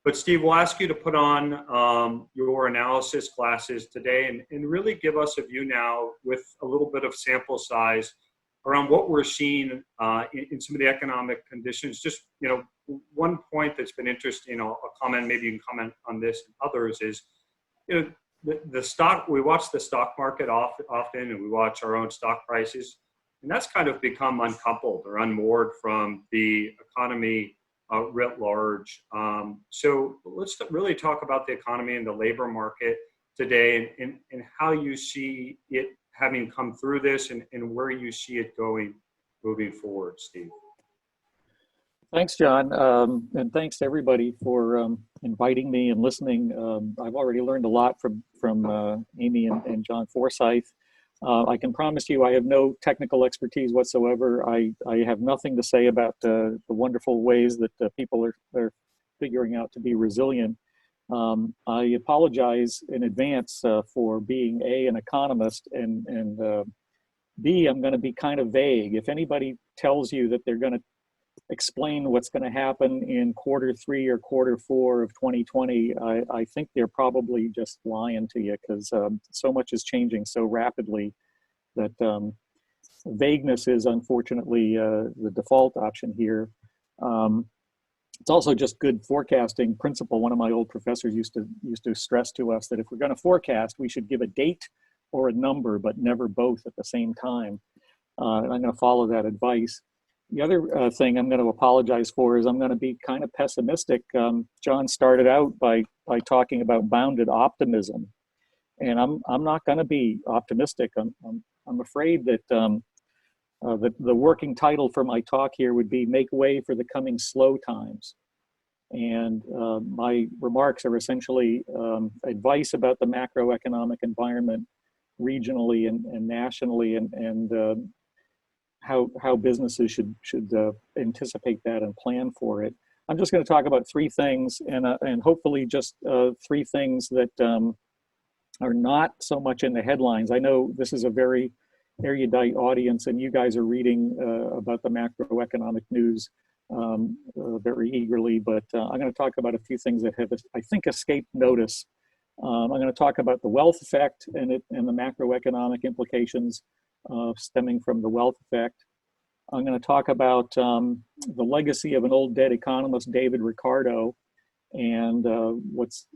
But Steve, we'll ask you to put on your analysis classes today and really give us a view now with a little bit of sample size around what we're seeing in some of the economic conditions. Just, one point that's been interesting, I'll comment, maybe you can comment on this and others, is, the stock, we watch the stock market often, and we watch our own stock prices, and that's kind of become uncoupled or unmoored from the economy writ large. So let's really talk about the economy and the labor market today, and how you see it having come through this, and where you see it going moving forward, Steve. Thanks, John, and thanks to everybody for inviting me and listening. I've already learned a lot from Amy and John Forsyth. I can promise you I have no technical expertise whatsoever. I have nothing to say about the wonderful ways that people are figuring out to be resilient. I apologize in advance for being A, an economist, and B, I'm going to be kind of vague. If anybody tells you that they're going to explain what's going to happen in Q3 or Q4 of 2020, I think they're probably just lying to you, because so much is changing so rapidly that vagueness is unfortunately the default option here. It's also just good forecasting principle. One of my old professors used to stress to us that if we're going to forecast, we should give a date or a number, but never both at the same time. And I'm going to follow that advice. The other thing I'm going to apologize for is I'm going to be kind of pessimistic. John started out by talking about bounded optimism, and I'm not going to be optimistic. I'm afraid that the working title for my talk here would be "Make Way for the Coming Slow Times." And my remarks are essentially advice about the macroeconomic environment regionally and nationally, and how businesses should anticipate that and plan for it. I'm just going to talk about three things, and hopefully just three things that are not so much in the headlines. I know this is a very erudite audience, and you guys are reading about the macroeconomic news very eagerly, but I'm going to talk about a few things that have, I think, escaped notice. I'm going to talk about the wealth effect and the macroeconomic implications stemming from the wealth effect. I'm going to talk about the legacy of an old dead economist, David Ricardo, and what's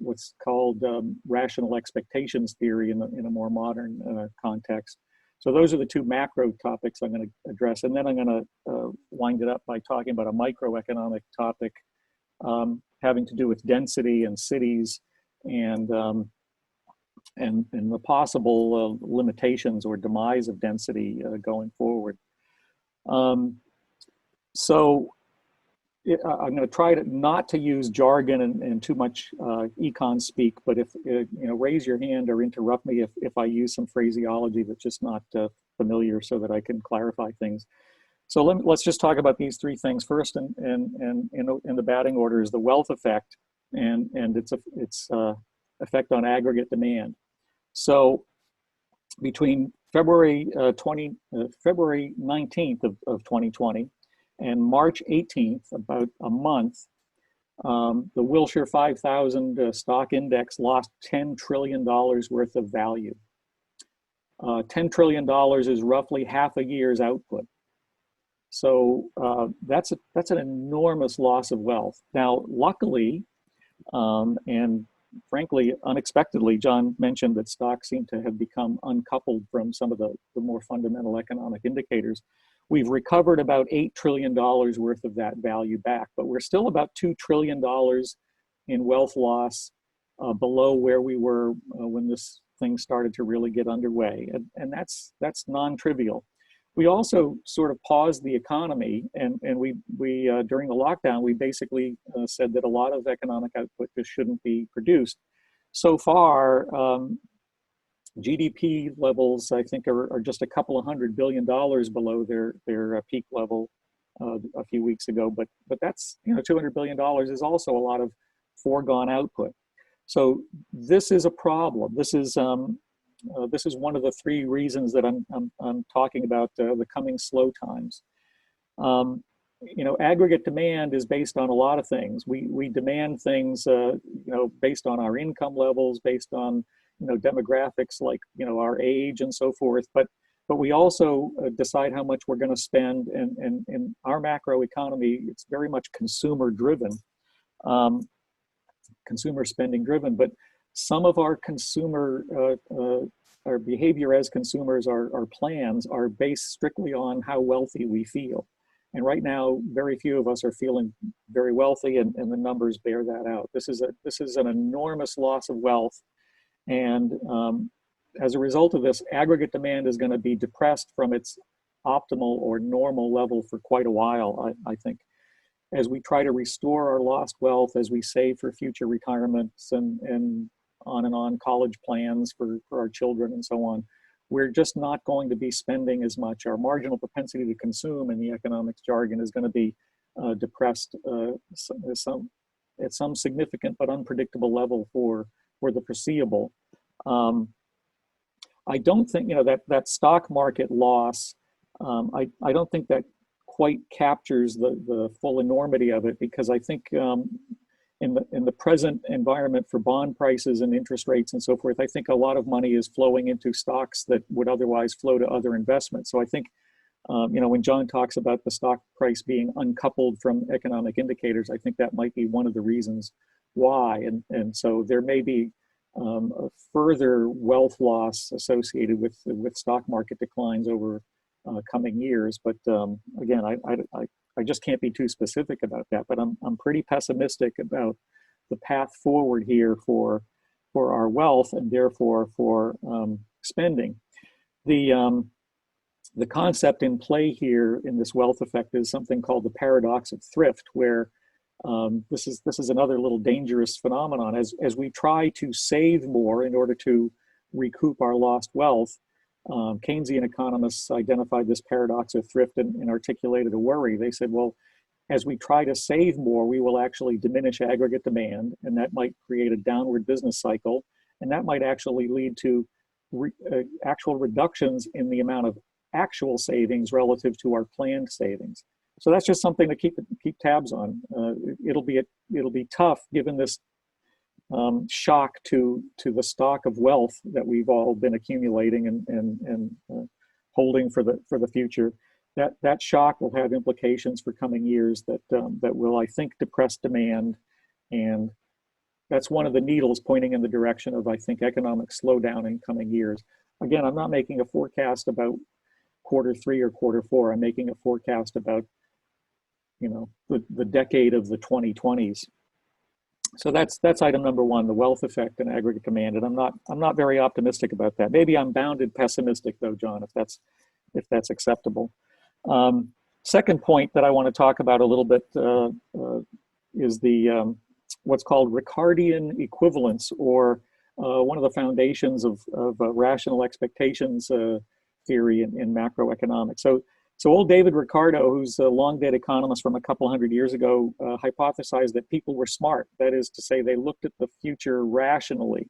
called rational expectations theory in a more modern context. So those are the two macro topics I'm going to address, and then I'm going to wind it up by talking about a microeconomic topic having to do with density and cities and the possible limitations or demise of density going forward. So I'm going to try not to use jargon and too much econ speak, but if raise your hand or interrupt me if I use some phraseology that's just not familiar, so that I can clarify things. So let's just talk about these three things first, and in the batting order is the wealth effect and its effect on aggregate demand. So between February 19th of 2020 and March 18th, about a month, the Wilshire 5000 stock index lost $10 trillion worth of value. $10 trillion is roughly half a year's output. So that's an enormous loss of wealth. Now, luckily, and frankly, unexpectedly, John mentioned that stocks seem to have become uncoupled from some of the more fundamental economic indicators. We've recovered about $8 trillion worth of that value back, but we're still about $2 trillion in wealth loss below where we were when this thing started to really get underway. And that's non-trivial. We also sort of paused the economy, and we during the lockdown, we basically said that a lot of economic output just shouldn't be produced. So far, GDP levels, I think, are just a couple of $100 billion below their peak level a few weeks ago. But that's, $200 billion is also a lot of foregone output. So this is a problem. This is one of the three reasons that I'm talking about the coming slow times. Aggregate demand is based on a lot of things. We demand things, based on our income levels, based on demographics like our age and so forth. But we also decide how much we're going to spend, and in our macro economy, it's very much consumer driven, consumer spending driven. But some of our consumer, our behavior as consumers, our plans are based strictly on how wealthy we feel. And right now, very few of us are feeling very wealthy, and the numbers bear that out. This is an enormous loss of wealth. And as a result of this, aggregate demand is going to be depressed from its optimal or normal level for quite a while, I think. As we try to restore our lost wealth, as we save for future retirements and on college plans for our children and so on, we're just not going to be spending as much. Our marginal propensity to consume in the economics jargon is going to be depressed at some significant but unpredictable level for the foreseeable. I don't think, that stock market loss, I don't think that quite captures the full enormity of it, because I think in the present environment for bond prices and interest rates and so forth, I think a lot of money is flowing into stocks that would otherwise flow to other investments. So I think, when John talks about the stock price being uncoupled from economic indicators, I think that might be one of the reasons why. And so there may be a further wealth loss associated with stock market declines over coming years. But again, I just can't be too specific about that. But I'm pretty pessimistic about the path forward here for our wealth, and therefore for spending. The concept in play here in this wealth effect is something called the paradox of thrift, where this is another little dangerous phenomenon. As we try to save more in order to recoup our lost wealth, Keynesian economists identified this paradox of thrift and articulated a worry. They said, well, as we try to save more, we will actually diminish aggregate demand, and that might create a downward business cycle, and that might actually lead to actual reductions in the amount of actual savings relative to our planned savings. So that's just something to keep tabs on. It'll be tough given this shock to the stock of wealth that we've all been accumulating and holding for the future. That shock will have implications for coming years that will, I think, depress demand, and that's one of the needles pointing in the direction of, I think, economic slowdown in coming years. Again, I'm not making a forecast about Q3 or Q4. I'm making a forecast about the decade of the 2020s. So that's item number one, the wealth effect and aggregate demand. And I'm not very optimistic about that. Maybe I'm bounded pessimistic though, John, if that's acceptable. Second point that I want to talk about a little bit is the what's called Ricardian equivalence, or one of the foundations of rational expectations theory in macroeconomics. So old David Ricardo, who's a long dead economist from a couple hundred years ago, hypothesized that people were smart. That is to say, they looked at the future rationally,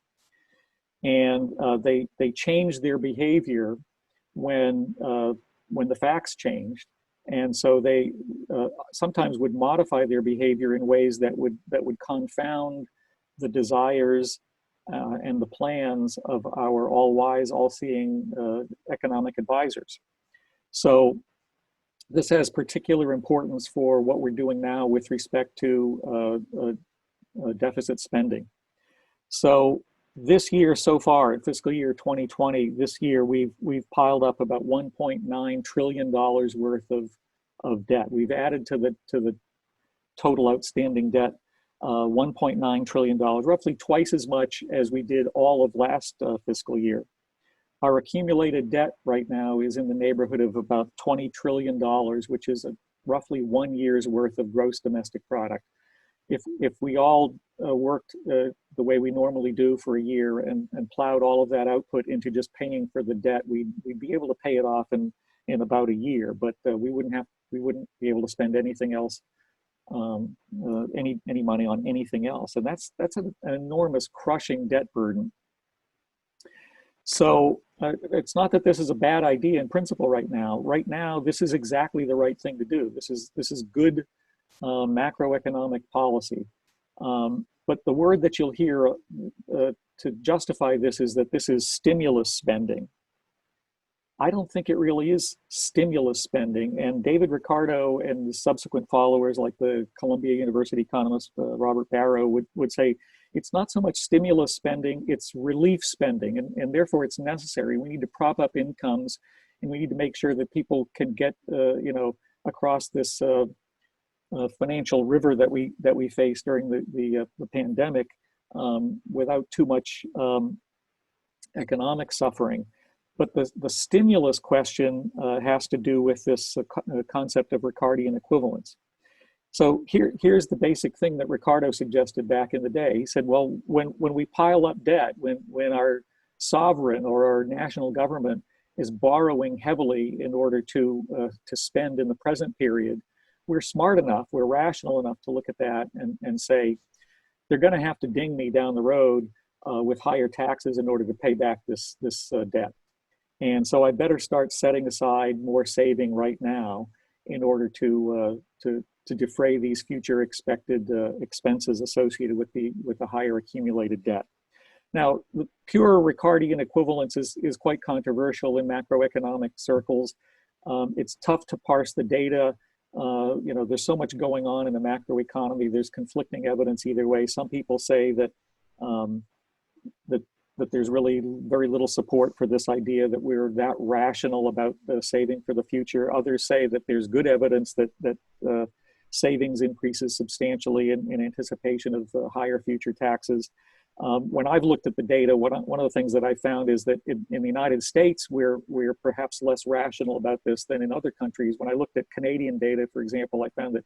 and they changed their behavior when the facts changed. And so they sometimes would modify their behavior in ways that would confound the desires and the plans of our all-wise, all-seeing economic advisors. So this has particular importance for what we're doing now with respect to deficit spending. So this year so far, in fiscal year 2020, this year we've piled up about $1.9 trillion worth of debt. We've added to the total outstanding debt $1.9 trillion, roughly twice as much as we did all of last fiscal year. Our accumulated debt right now is in the neighborhood of about $20 trillion, which is roughly 1 year's worth of gross domestic product. If we all worked the way we normally do for a year and plowed all of that output into just paying for the debt, we'd be able to pay it off in about a year, but we wouldn't be able to spend anything else, any money on anything else. And that's an enormous crushing debt burden. So it's not that this is a bad idea in principle right now. Right now, this is exactly the right thing to do. This is good macroeconomic policy. But the word that you'll hear to justify this is that this is stimulus spending. I don't think it really is stimulus spending. And David Ricardo and the subsequent followers, like the Columbia University economist Robert Barrow, would say it's not so much stimulus spending, it's relief spending. And therefore it's necessary. We need to prop up incomes, and we need to make sure that people can get across this financial river that we faced during the pandemic without too much economic suffering. But the stimulus question has to do with this concept of Ricardian equivalence. So here's the basic thing that Ricardo suggested back in the day. He said, well, when we pile up debt, when our sovereign or our national government is borrowing heavily in order to spend in the present period, we're smart enough, we're rational enough to look at that and say, they're going to have to ding me down the road with higher taxes in order to pay back this debt. And so I better start setting aside more saving right now in order to defray these future expected expenses associated with the higher accumulated debt. Now, the pure Ricardian equivalence is quite controversial in macroeconomic circles. It's tough to parse the data. There's so much going on in the macroeconomy. There's conflicting evidence either way. Some people say that that there's really very little support for this idea that we're that rational about saving for the future. Others say that there's good evidence that savings increases substantially in anticipation of higher future taxes. When I've looked at the data, one of the things that I found is that in the United States, we're perhaps less rational about this than in other countries. When I looked at Canadian data, for example, I found that,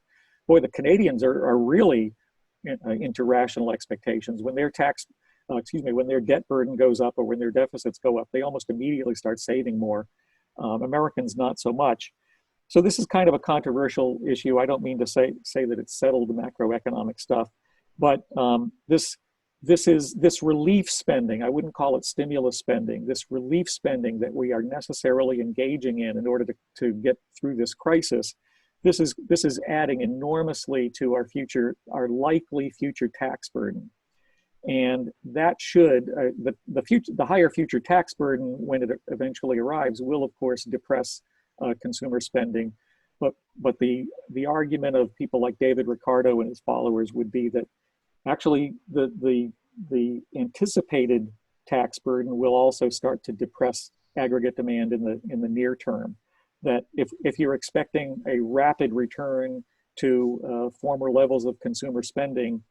boy, the Canadians are really into rational expectations. When their when their debt burden goes up or when their deficits go up, they almost immediately start saving more. Americans, not so much. So this is kind of a controversial issue. I don't mean to say that it's settled macroeconomic stuff, but this relief spending, I wouldn't call it stimulus spending, this relief spending that we are necessarily engaging in order to get through this crisis, this is adding enormously to our likely future tax burden. And that should, the higher future tax burden when it eventually arrives will of course depress consumer spending. But the argument of people like David Ricardo and his followers would be that actually the anticipated tax burden will also start to depress aggregate demand in the near term. That if you're expecting a rapid return to former levels of consumer spending,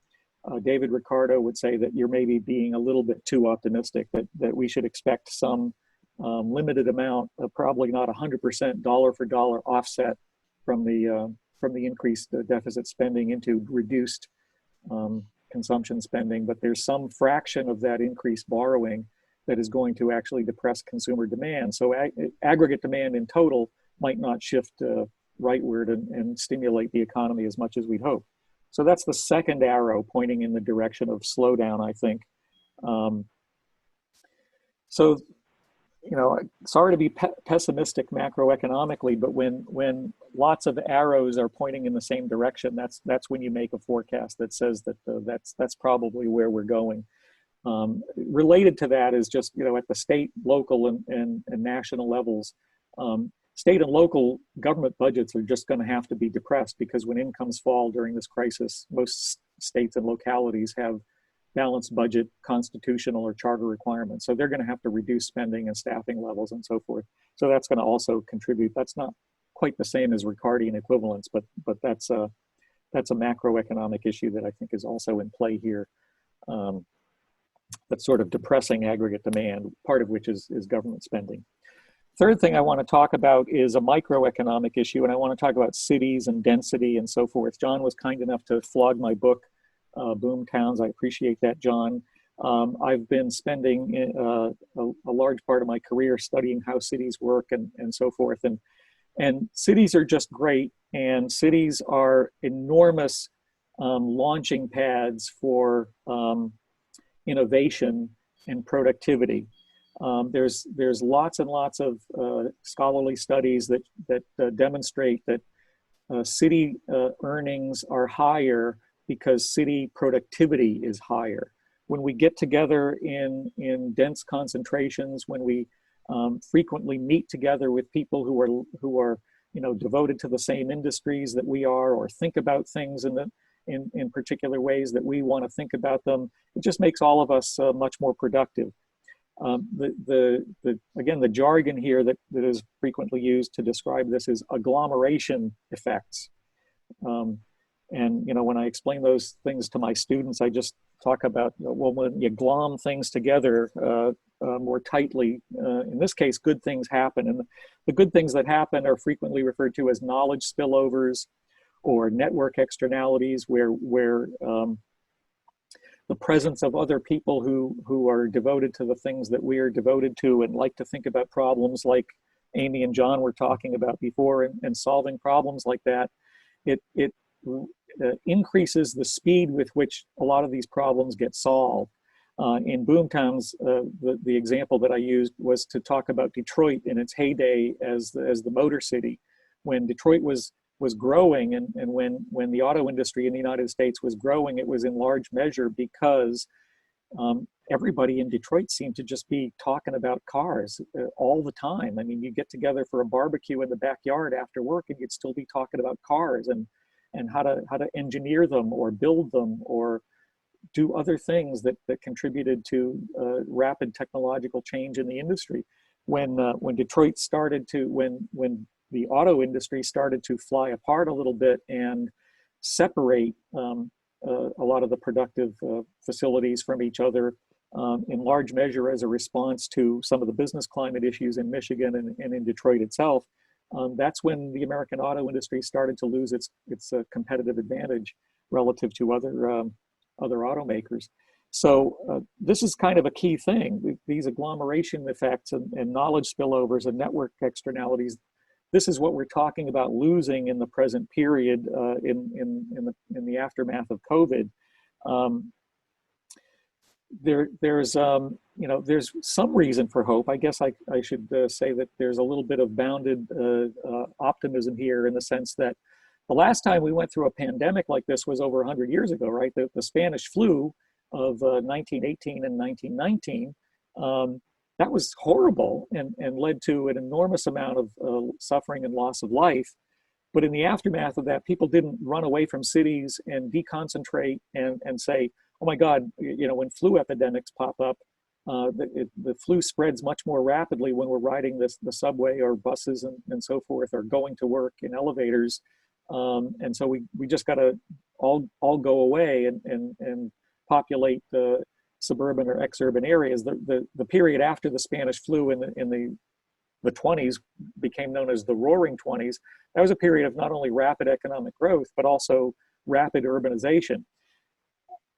David Ricardo would say that you're maybe being a little bit too optimistic, that we should expect some limited amount of, probably not 100% dollar for dollar offset from the increased deficit spending into reduced consumption spending, but there's some fraction of that increased borrowing that is going to actually depress consumer demand. So aggregate demand in total might not shift rightward and stimulate the economy as much as we'd hope. So that's the second arrow pointing in the direction of slowdown, I think. So, sorry to be pessimistic macroeconomically, but when lots of arrows are pointing in the same direction, that's when you make a forecast that says that that's probably where we're going. Related to that is just, at the state, local, and national levels, state and local government budgets are just going to have to be depressed, because when incomes fall during this crisis, most states and localities have balanced budget, constitutional or charter requirements. So they're going to have to reduce spending and staffing levels and so forth. So that's going to also contribute. That's not quite the same as Ricardian equivalence, but that's a macroeconomic issue that I think is also in play here. That's sort of depressing aggregate demand, part of which is government spending. Third thing I want to talk about is a microeconomic issue, and I want to talk about cities and density and so forth. John was kind enough to flog my book, Boom Towns. I appreciate that, John. I've been spending a large part of my career studying how cities work and so forth. And cities are just great, and cities are enormous launching pads for innovation and productivity. There's lots and lots of scholarly studies that demonstrate that city earnings are higher because city productivity is higher. When we get together in dense concentrations, when we frequently meet together with people who are devoted to the same industries that we are, or think about things in particular ways that we want to think about them, it just makes all of us much more productive. Again, the jargon here that is frequently used to describe this is agglomeration effects. And when I explain those things to my students, I just talk about, well, when you glom things together more tightly, in this case, good things happen. And the good things that happen are frequently referred to as knowledge spillovers or network externalities, where the presence of other people who are devoted to the things that we are devoted to and like to think about problems like Amy and John were talking about before, and solving problems like that, it increases the speed with which a lot of these problems get solved. In boomtowns, the example that I used was to talk about Detroit in its heyday as the Motor City. When Detroit was growing, and when the auto industry in the United States was growing, it was in large measure because everybody in Detroit seemed to just be talking about cars all the time. I mean, you get together for a barbecue in the backyard after work, and you'd still be talking about cars and how to engineer them or build them or do other things that contributed to rapid technological change in the industry. When Detroit started to, when the auto industry started to fly apart a little bit and separate a lot of the productive facilities from each other, in large measure as a response to some of the business climate issues in Michigan and in Detroit itself, that's when the American auto industry started to lose its competitive advantage relative to other automakers. So this is kind of a key thing. These agglomeration effects and knowledge spillovers and network externalities, this is what we're talking about losing in the present period in the aftermath of COVID. There's some reason for hope. I guess I should say that there's a little bit of bounded optimism here, in the sense that the last time we went through a pandemic like this was over 100 years ago, right? The Spanish flu of 1918 and 1919, that was horrible and led to an enormous amount of suffering and loss of life. But in the aftermath of that, people didn't run away from cities and deconcentrate and say, oh my God, when flu epidemics pop up, the flu spreads much more rapidly when we're riding the subway or buses and so forth, or going to work in elevators. And so we just got to all go away and populate the suburban or exurban areas. The period after the Spanish flu in the 20s became known as the Roaring Twenties. That was a period of not only rapid economic growth, but also rapid urbanization.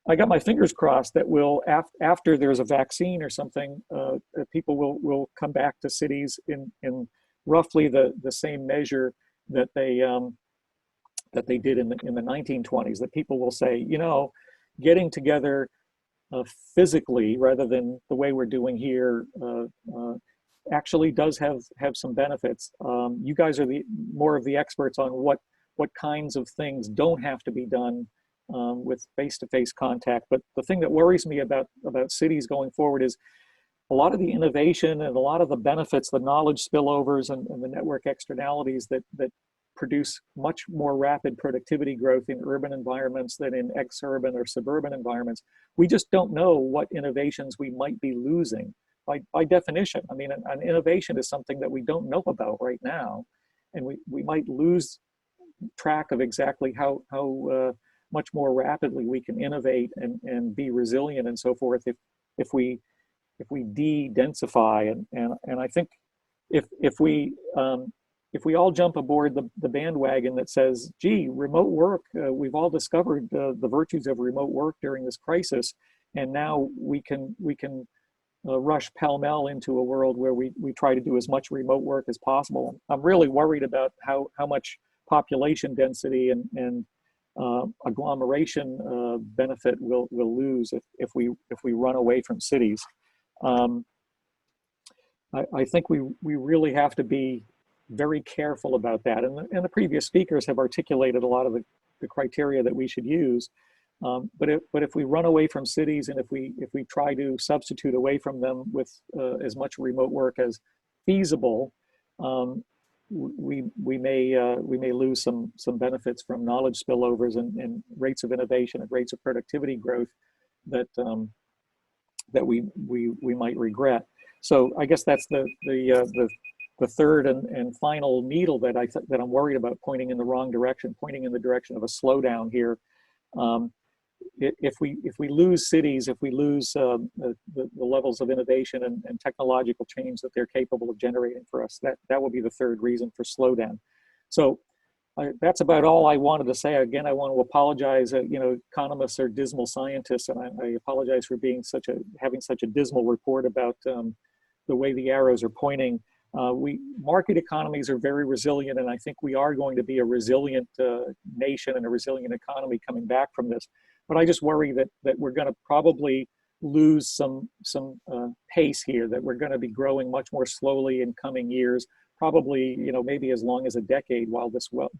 I got my fingers crossed that after there's a vaccine or something, people will come back to cities in roughly the same measure that they did in the 1920s. That people will say, getting together physically rather than the way we're doing here actually does have some benefits. You guys are more of the experts on what kinds of things don't have to be done with face-to-face contact. But the thing that worries me about cities going forward is a lot of the innovation and a lot of the benefits, the knowledge spillovers and the network externalities that produce much more rapid productivity growth in urban environments than in exurban or suburban environments. We just don't know what innovations we might be losing by definition. I mean, an innovation is something that we don't know about right now, and we might lose track of exactly how much more rapidly we can innovate and be resilient and so forth if we de-densify. And I think if we all jump aboard the bandwagon that says, gee, remote work, we've all discovered the virtues of remote work during this crisis, and now we can rush pell-mell into a world where we try to do as much remote work as possible. I'm really worried about how much population density and agglomeration benefit we'll lose if we run away from cities. I think we really have to be very careful about that. And the previous speakers have articulated a lot of the criteria that we should use. But if we run away from cities, and if we try to substitute away from them with as much remote work as feasible, we may lose some benefits from knowledge spillovers and rates of innovation and rates of productivity growth that we might regret. So I guess that's the third and final needle that I'm worried about pointing in the wrong direction, pointing in the direction of a slowdown here. If we lose cities, if we lose the levels of innovation and technological change that they're capable of generating for us, that will be the third reason for slowdown. So that's about all I wanted to say. Again, I want to apologize. Economists are dismal scientists, and I apologize for being having such a dismal report about the way the arrows are pointing. Market economies are very resilient, and I think we are going to be a resilient nation and a resilient economy coming back from this. But I just worry that we're going to probably lose some pace here, that we're going to be growing much more slowly in coming years, probably maybe as long as a decade, while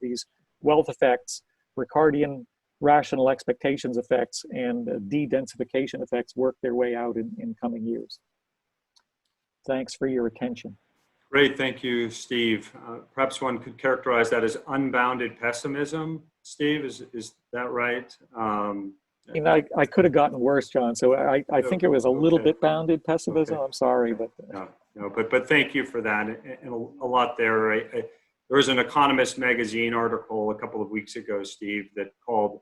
these wealth effects, Ricardian rational expectations effects, and de-densification effects work their way out in coming years. Thanks for your attention. Great, thank you, Steve. Perhaps one could characterize that as unbounded pessimism. Steve, is that right? I could have gotten worse, John. So I think it was a little bit bounded pessimism. Okay. I'm sorry, but but thank you for that, and a lot there. There was an Economist magazine article a couple of weeks ago, Steve, that called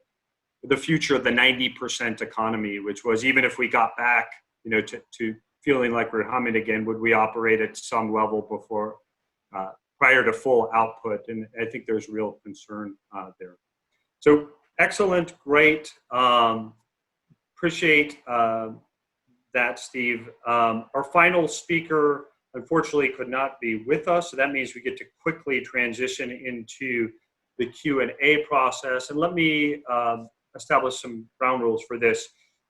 "The Future of the 90% Economy," which was, even if we got back, to feeling like we're humming again, would we operate at some level before, prior to full output? And I think there's real concern there. So excellent, great. Appreciate that, Steve. Our final speaker, unfortunately, could not be with us, so that means we get to quickly transition into the Q&A process. And let me establish some ground rules for this.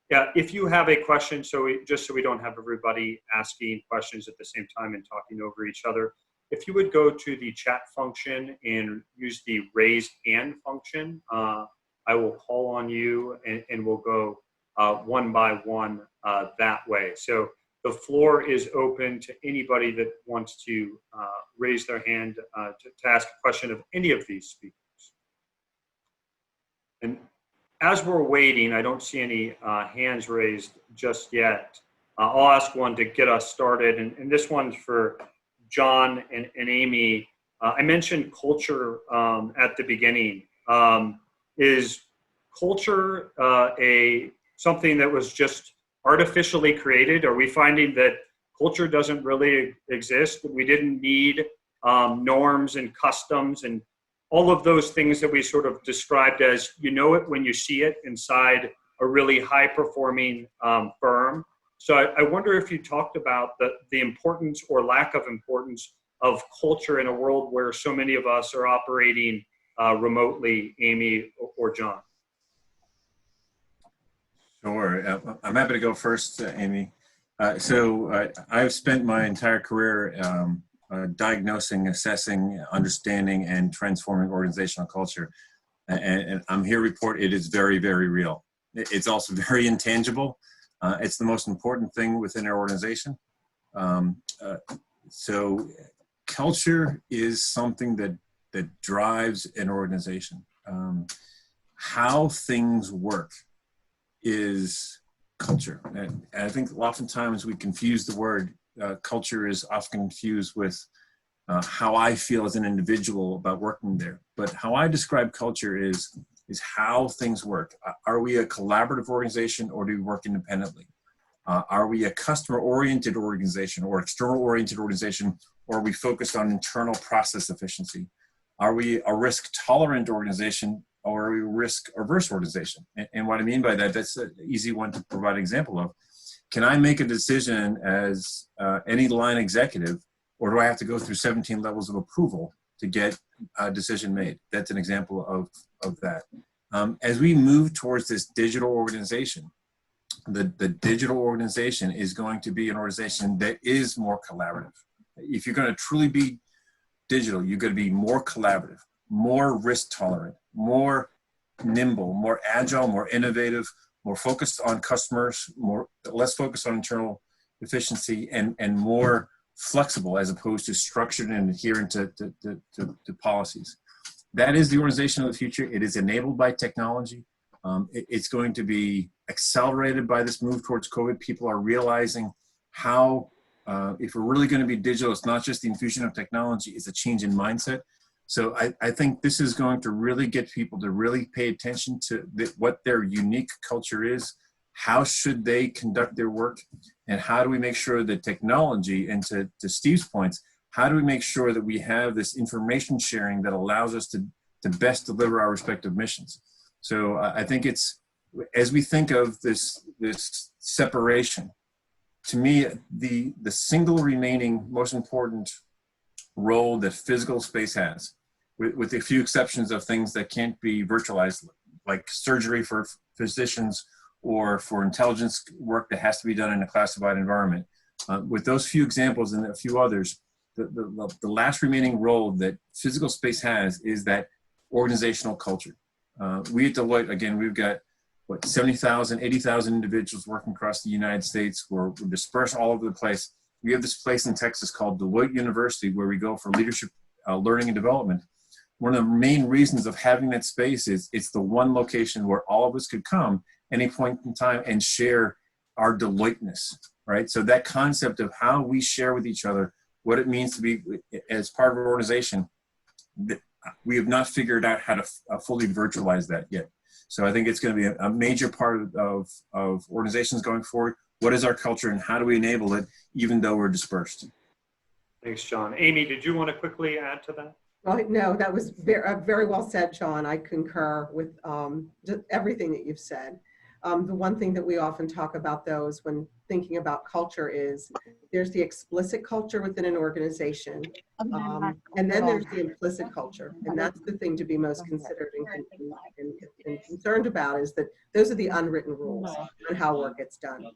Yeah, if you have a question, just so we don't have everybody asking questions at the same time and talking over each other, if you would go to the chat function and use the raise hand function, I will call on you and we'll go one by one that way. So the floor is open to anybody that wants to raise their hand to ask a question of any of these speakers. And as we're waiting, I don't see any hands raised just yet. I'll ask one to get us started. And this one's for John and Amy. I mentioned culture at the beginning. Is culture something that was just artificially created? Are we finding that culture doesn't really exist? We didn't need norms and customs and all of those things that we sort of described as, it when you see it inside a really high-performing firm. So I wonder if you talked about the importance or lack of importance of culture in a world where so many of us are operating remotely, Amy or John. Sure. I'm happy to go first, Amy. I've spent my entire career diagnosing, assessing, understanding, and transforming organizational culture. And I'm here to report it is very, very real. It's also very intangible. It's the most important thing within our organization. So culture is something that drives an organization. How things work is culture. And I think oftentimes we confuse the word. Culture is often confused with how I feel as an individual about working there. But how I describe culture is how things work. Are we a collaborative organization, or do we work independently? Are we a customer-oriented organization or external-oriented organization, or are we focused on internal process efficiency? Are we a risk-tolerant organization, or are we a risk-averse organization? And what I mean by that, that's an easy one to provide an example of. Can I make a decision as any line executive, or do I have to go through 17 levels of approval to get a decision made? That's an example of that. As we move towards this digital organization, the digital organization is going to be an organization that is more collaborative. If you're going to truly be digital, you're going to be more collaborative, more risk tolerant, more nimble, more agile, more innovative, more focused on customers, less focused on internal efficiency, and more flexible as opposed to structured and adherent to policies. That is the organization of the future. It is enabled by technology. It's going to be accelerated by this move towards COVID. People are realizing how, if we're really going to be digital, it's not just the infusion of technology, it's a change in mindset. So I think this is going to really get people to really pay attention to what their unique culture is, how should they conduct their work, and how do we make sure that technology, and to Steve's points, how do we make sure that we have this information sharing that allows us to to best deliver our respective missions. So I think it's, as we think of this separation, to me, the single remaining most important role that physical space has, with a few exceptions of things that can't be virtualized, like surgery for physicians or for intelligence work that has to be done in a classified environment. With those few examples and a few others, the last remaining role that physical space has is that organizational culture. We at Deloitte, again, we've got, what, 70,000, 80,000 individuals working across the United States. We're dispersed all over the place. We have this place in Texas called Deloitte University where we go for leadership, learning and development. One of the main reasons of having that space is it's the one location where all of us could come any point in time and share our Deloitteness, right? So that concept of how we share with each other what it means to be as part of an organization, we have not figured out how to fully virtualize that yet. So I think it's going to be a major part of organizations going forward. What is our culture and how do we enable it even though we're dispersed? Thanks, John. Amy, did you want to quickly add to that? No, that was very well said, John. I concur with just everything that you've said. The one thing that we often talk about, though, is when thinking about culture is there's the explicit culture within an organization, and then there's the implicit culture. And that's the thing to be most considered and concerned about, is that those are the unwritten rules on how work gets done.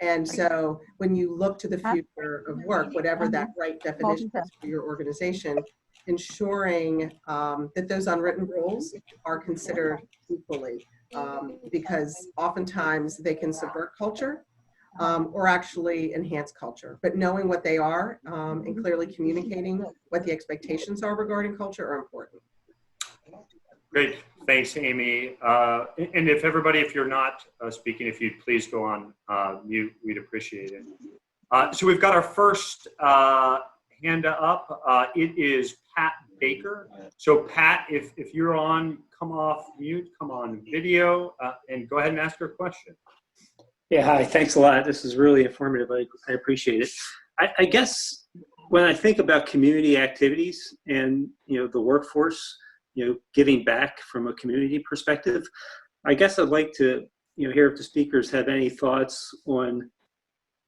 And so when you look to the future of work, whatever that right definition is for your organization, ensuring that those unwritten rules are considered equally, because oftentimes they can subvert culture or actually enhance culture. But knowing what they are and clearly communicating what the expectations are regarding culture are important. Great. Thanks, Amy. And if everybody, if you're not speaking, if you'd please go on mute, we'd appreciate it. So we've got our first hand up. It is Pat Baker. So Pat, if you're on, come off mute, come on video, and go ahead and ask your question. Yeah, hi, thanks a lot. This is really informative. I appreciate it. I guess when I think about community activities and, the workforce, giving back from a community perspective, I guess I'd like to, hear if the speakers have any thoughts on,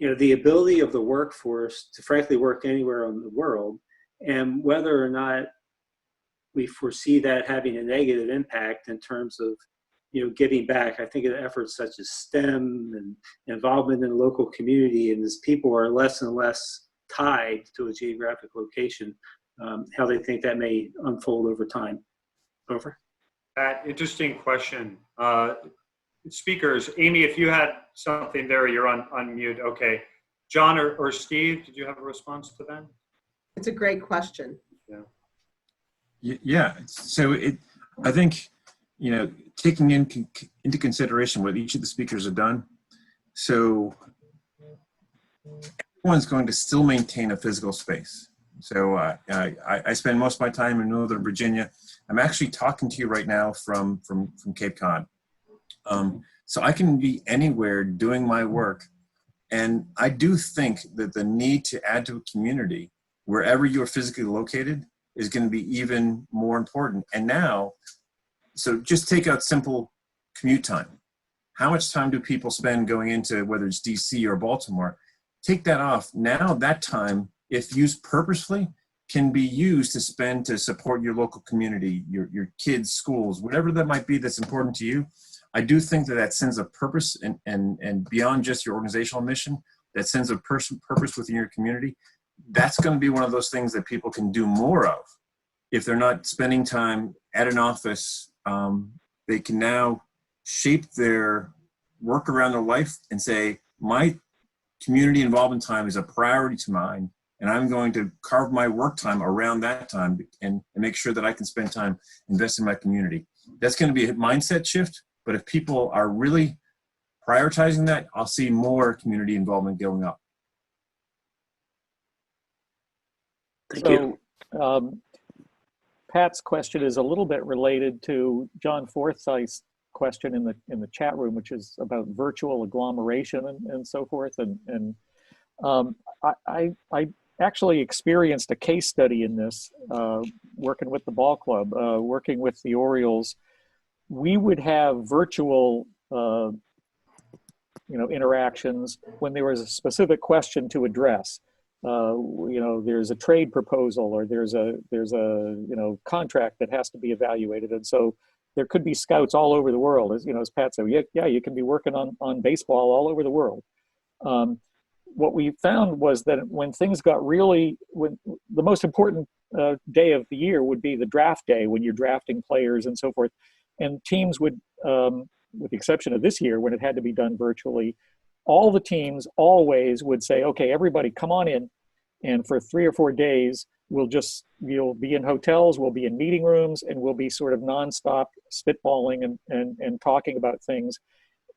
the ability of the workforce to frankly work anywhere in the world, and whether or not we foresee that having a negative impact in terms of, giving back. I think of efforts such as STEM and involvement in the local community, and as people are less and less tied to a geographic location, how they think that may unfold over time. Over. Interesting question. Speakers, Amy, if you had something there, you're on mute. Okay. John or Steve, did you have a response to that? It's a great question. Yeah. So I think, taking into consideration what each of the speakers have done. So everyone's going to still maintain a physical space. So I spend most of my time in Northern Virginia. I'm actually talking to you right now from Cape Cod. So I can be anywhere doing my work. And I do think that the need to add to a community wherever you're physically located is going to be even more important. And now, so just take out simple commute time. How much time do people spend going into, whether it's DC or Baltimore? Take that off. Now that time, if used purposefully, can be used to spend to support your local community, your kids' schools, whatever that might be that's important to you. I do think that sense of purpose and beyond just your organizational mission, that sense of purpose within your community, that's going to be one of those things that people can do more of. If they're not spending time at an office, they can now shape their work around their life and say, my community involvement time is a priority to mine, and I'm going to carve my work time around that time and make sure that I can spend time investing in my community. That's going to be a mindset shift, but if people are really prioritizing that, I'll see more community involvement going up. Thank you. Pat's question is a little bit related to John Forsyth's question in the chat room, which is about virtual agglomeration and so forth. And I actually experienced a case study in this, working with the ball club, working with the Orioles. We would have virtual interactions when there was a specific question to address. There's a trade proposal, or there's a contract that has to be evaluated, and so there could be scouts all over the world. As Pat said, yeah, you can be working on baseball all over the world. What we found was that when things got when the most important day of the year would be the draft day, when you're drafting players and so forth, and teams would, with the exception of this year when it had to be done virtually, all the teams always would say, okay, everybody come on in, and for 3 or 4 days you'll be in hotels, we'll be in meeting rooms, and we'll be sort of nonstop spitballing and talking about things,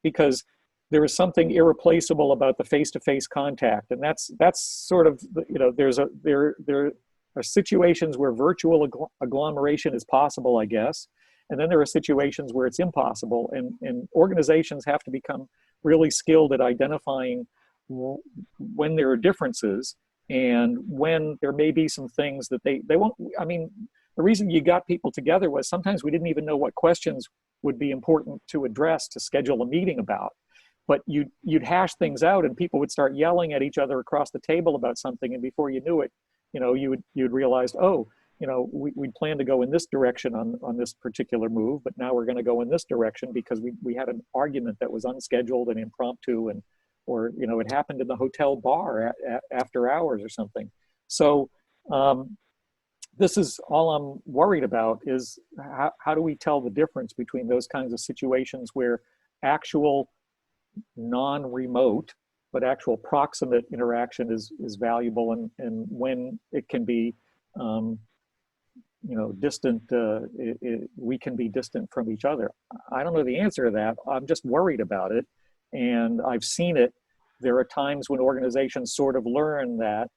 because there is something irreplaceable about the face-to-face contact. And that's sort of, there are situations where virtual agglomeration is possible, I guess. And then there are situations where it's impossible. And organizations have to become really skilled at identifying when there are differences and when there may be some things that they won't. I mean, the reason you got people together was sometimes we didn't even know what questions would be important to address to schedule a meeting about. But you'd hash things out, and people would start yelling at each other across the table about something, and before you knew it, you'd realize, we'd planned to go in this direction on this particular move, but now we're going to go in this direction because we had an argument that was unscheduled and impromptu, or it happened in the hotel bar after hours or something. So this is all I'm worried about, is how do we tell the difference between those kinds of situations where actual non-remote but actual proximate interaction is valuable, and when it can be distant, we can be distant from each other. I don't know the answer to that. I'm just worried about it, and I've seen it. There are times when organizations sort of learn that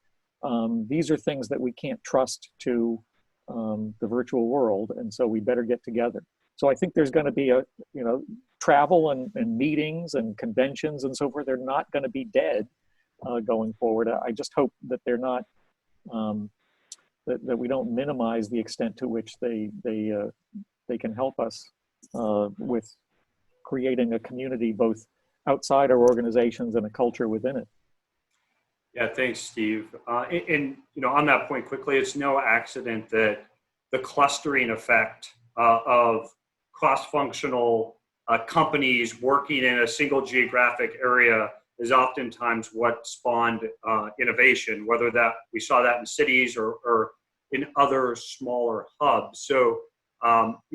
these are things that we can't trust to the virtual world, and so we better get together. So I think there's going to be travel and meetings and conventions and so forth. They're not going to be dead going forward. I just hope that they're not, that we don't minimize the extent to which they can help us with creating a community both outside our organizations and a culture within it. Yeah, thanks, Steve. And on that point quickly, it's no accident that the clustering effect of cross-functional companies working in a single geographic area is oftentimes what spawned innovation, whether that we saw that in cities or in other smaller hubs. So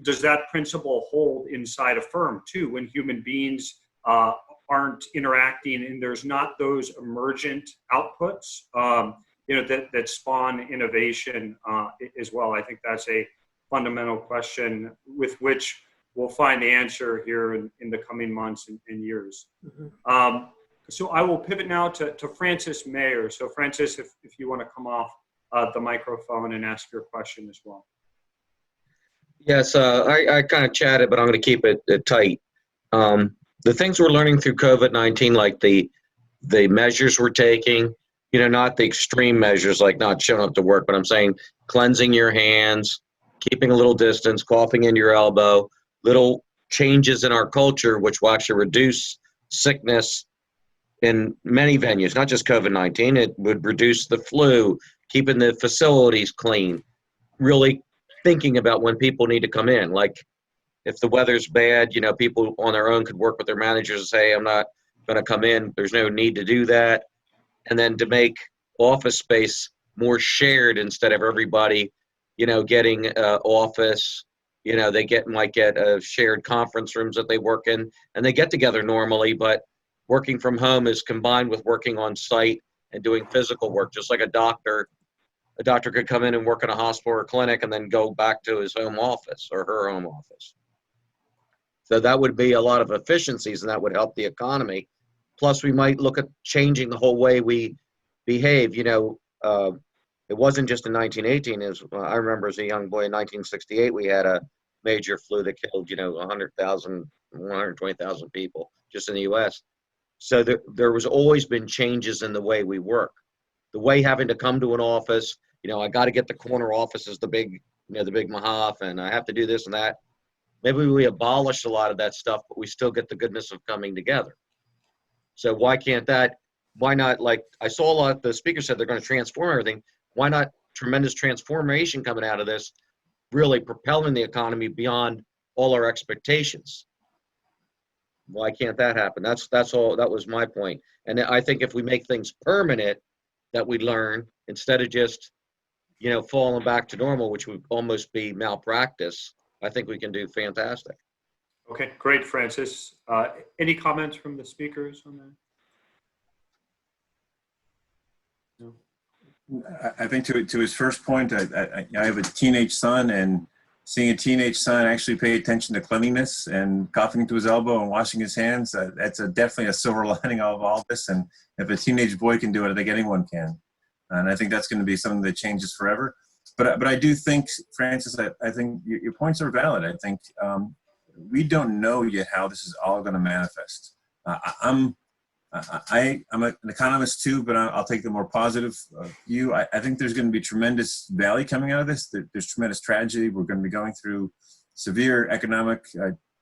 does that principle hold inside a firm too, when human beings aren't interacting and there's not those emergent outputs that spawn innovation as well? I think that's a fundamental question with which we'll find the answer here in the coming months and years. Mm-hmm. So I will pivot now to Francis Mayer. So Francis, if you want to come off the microphone and ask your question as well. Yes, I kind of chatted, but I'm going to keep it tight. The things we're learning through COVID-19, like the measures we're taking, not the extreme measures like not showing up to work, but I'm saying cleansing your hands, keeping a little distance, coughing in your elbow, little changes in our culture, which will actually reduce sickness in many venues, not just COVID-19. It would reduce the flu, keeping the facilities clean, really thinking about when people need to come in. Like if the weather's bad, people on their own could work with their managers and say, I'm not going to come in. There's no need to do that. And then to make office space more shared instead of everybody, getting office, they might get shared conference rooms that they work in, and they get together normally, but working from home is combined with working on site and doing physical work, just like a doctor. A doctor could come in and work in a hospital or clinic and then go back to his home office or her home office. So that would be a lot of efficiencies, and that would help the economy. Plus, we might look at changing the whole way we behave. It wasn't just in 1918. I remember as a young boy in 1968, we had a major flu that killed, 100,000, 120,000 people just in the U.S. So there was always been changes in the way we work. the way having to come to an office, I got to get the corner office is the big, the big mahaf, and I have to do this and that. Maybe we abolish a lot of that stuff, but we still get the goodness of coming together. So why not, like I saw a lot, the speaker said they're going to transform everything. Why not tremendous transformation coming out of this, really propelling the economy beyond all our expectations? Why can't that happen? That's all. That was my point. And I think if we make things permanent, that we learn instead of just, falling back to normal, which would almost be malpractice. I think we can do fantastic. Okay, great, Francis. Any comments from the speakers on that? No. I think to his first point, I have a teenage son, and seeing a teenage son actually pay attention to cleanliness and coughing to his elbow and washing his hands, that's definitely a silver lining of all this. And if a teenage boy can do it, I think anyone can. And I think that's going to be something that changes forever. But I do think, Francis, I think your points are valid. I think we don't know yet how this is all going to manifest. I'm an economist too, but I'll take the more positive view. I think there's going to be tremendous value coming out of this. There's tremendous tragedy. We're going to be going through severe economic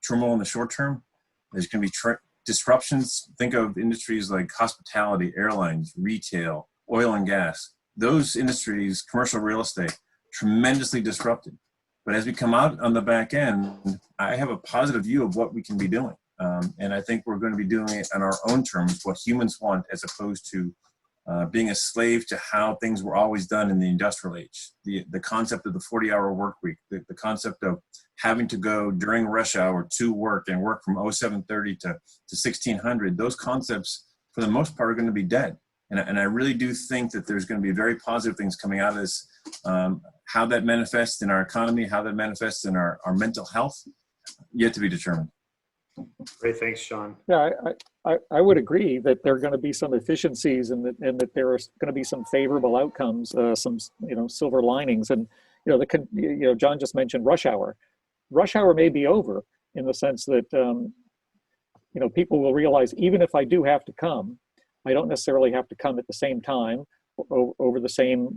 turmoil in the short term. There's going to be disruptions. Think of industries like hospitality, airlines, retail, oil and gas. Those industries, commercial real estate, tremendously disrupted. But as we come out on the back end, I have a positive view of what we can be doing. And I think we're going to be doing it on our own terms, what humans want, as opposed to being a slave to how things were always done in the industrial age. The concept of the 40-hour work week, the concept of having to go during rush hour to work and work from 07:30 to 1600, those concepts, for the most part, are going to be dead. And I really do think that there's going to be very positive things coming out of this. How that manifests in our economy, how that manifests in our mental health, yet to be determined. Great, thanks, Sean. Yeah, I would agree that there are going to be some efficiencies and that there are going to be some favorable outcomes, some silver linings. And John just mentioned rush hour. Rush hour may be over in the sense that people will realize, even if I do have to come, I don't necessarily have to come at the same time over the same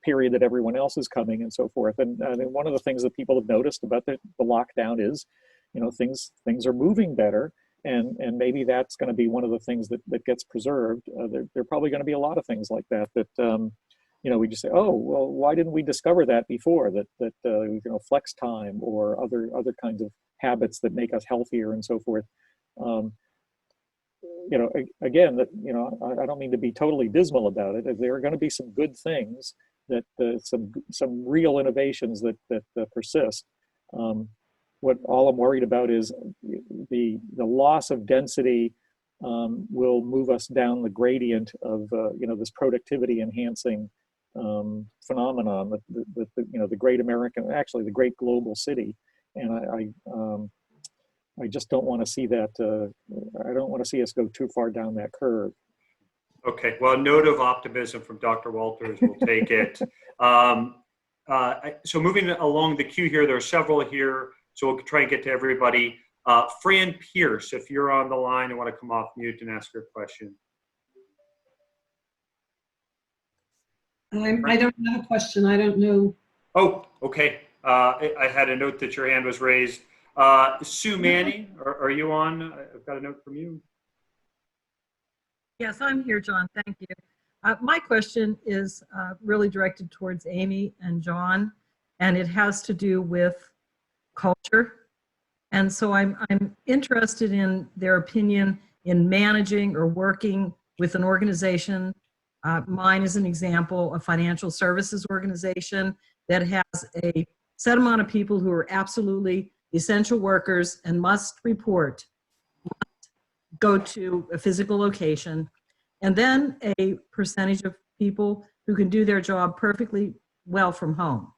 period that everyone else is coming and so forth. And one of the things that people have noticed about the lockdown is things are moving better, and maybe that's going to be one of the things that gets preserved. There are probably going to be a lot of things like that we just say, oh well, why didn't we discover that before? That flex time or other kinds of habits that make us healthier and so forth. Again, I don't mean to be totally dismal about it. There are going to be some good things that some real innovations that persist. What all I'm worried about is the loss of density will move us down the gradient of this productivity enhancing phenomenon, the great American, actually the great global city. And I just don't want to see that. I don't want to see us go too far down that curve. Okay, well, a note of optimism from Dr. Walters, we'll take it. So moving along the queue here, there are several here, so we'll try and get to everybody. Fran Pierce, if you're on the line and want to come off mute and ask your question. I don't have a question. I don't know. Oh, okay. I had a note that your hand was raised. Sue Manning, are you on? I've got a note from you. Yes, I'm here, John. Thank you. My question is really directed towards Amy and John, and it has to do with culture. And so I'm interested in their opinion in managing or working with an organization. Mine is an example, a financial services organization that has a set amount of people who are absolutely essential workers and must report, must go to a physical location, and then a percentage of people who can do their job perfectly well from home.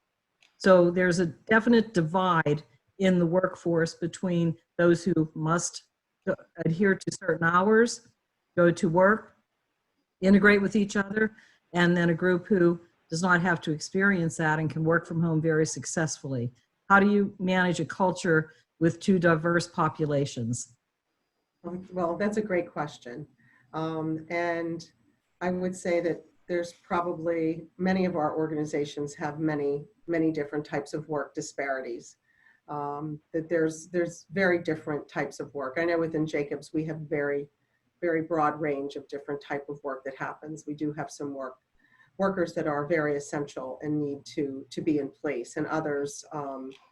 So there's a definite divide in the workforce between those who must adhere to certain hours, go to work, integrate with each other, and then a group who does not have to experience that and can work from home very successfully. How do you manage a culture with two diverse populations? Well, that's a great question. And I would say that there's probably many of our organizations have many different types of work disparities. That there's very different types of work. I know within Jacobs we have very broad range of different type of work that happens. We do have some workers that are very essential and need to be in place, and others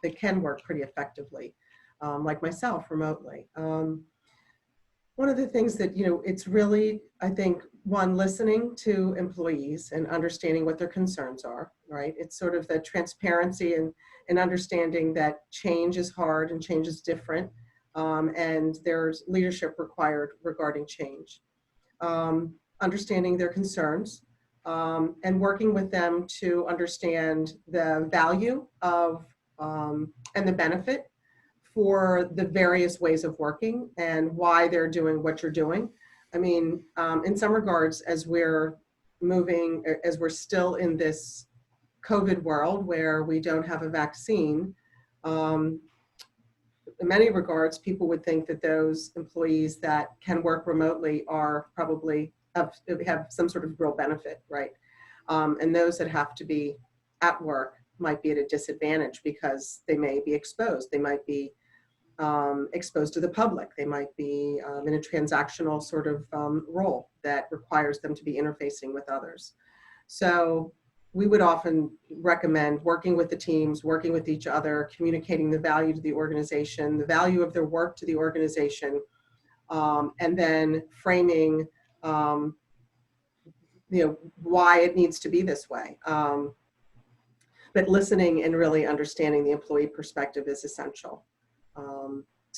that can work pretty effectively, like myself, remotely. One of the things that, it's really, I think, one, listening to employees and understanding what their concerns are, right? It's sort of the transparency and understanding that change is hard and change is different, and there's leadership required regarding change. Understanding their concerns, and working with them to understand the value of and the benefit for the various ways of working and why they're doing what you're doing. I mean, in some regards, as we're still in this COVID world where we don't have a vaccine, in many regards, people would think that those employees that can work remotely are probably have some sort of real benefit, right? And those that have to be at work might be at a disadvantage because they may be exposed. They might be exposed to the public. They might be in a transactional sort of role that requires them to be interfacing with others. So we would often recommend working with the teams, working with each other, communicating the value to the organization, the value of their work to the organization, and then framing why it needs to be this way. But listening and really understanding the employee perspective is essential.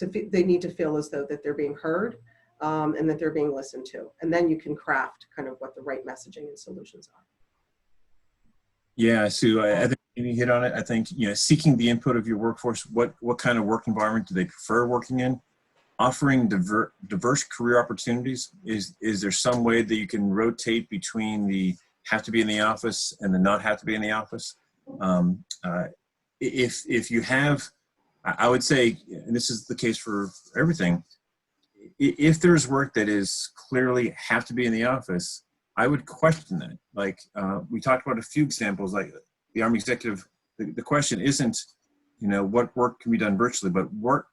They need to feel as though that they're being heard, and that they're being listened to. And then you can craft kind of what the right messaging and solutions are. Yeah, Sue, I think you hit on it. I think, seeking the input of your workforce, what kind of work environment do they prefer working in? Offering diverse career opportunities. Is there some way that you can rotate between the have to be in the office and the not have to be in the office? If you have, I would say, and this is the case for everything, if there's work that is clearly have to be in the office, I would question that. Like we talked about a few examples, like the Army executive, the question isn't, what work can be done virtually, but work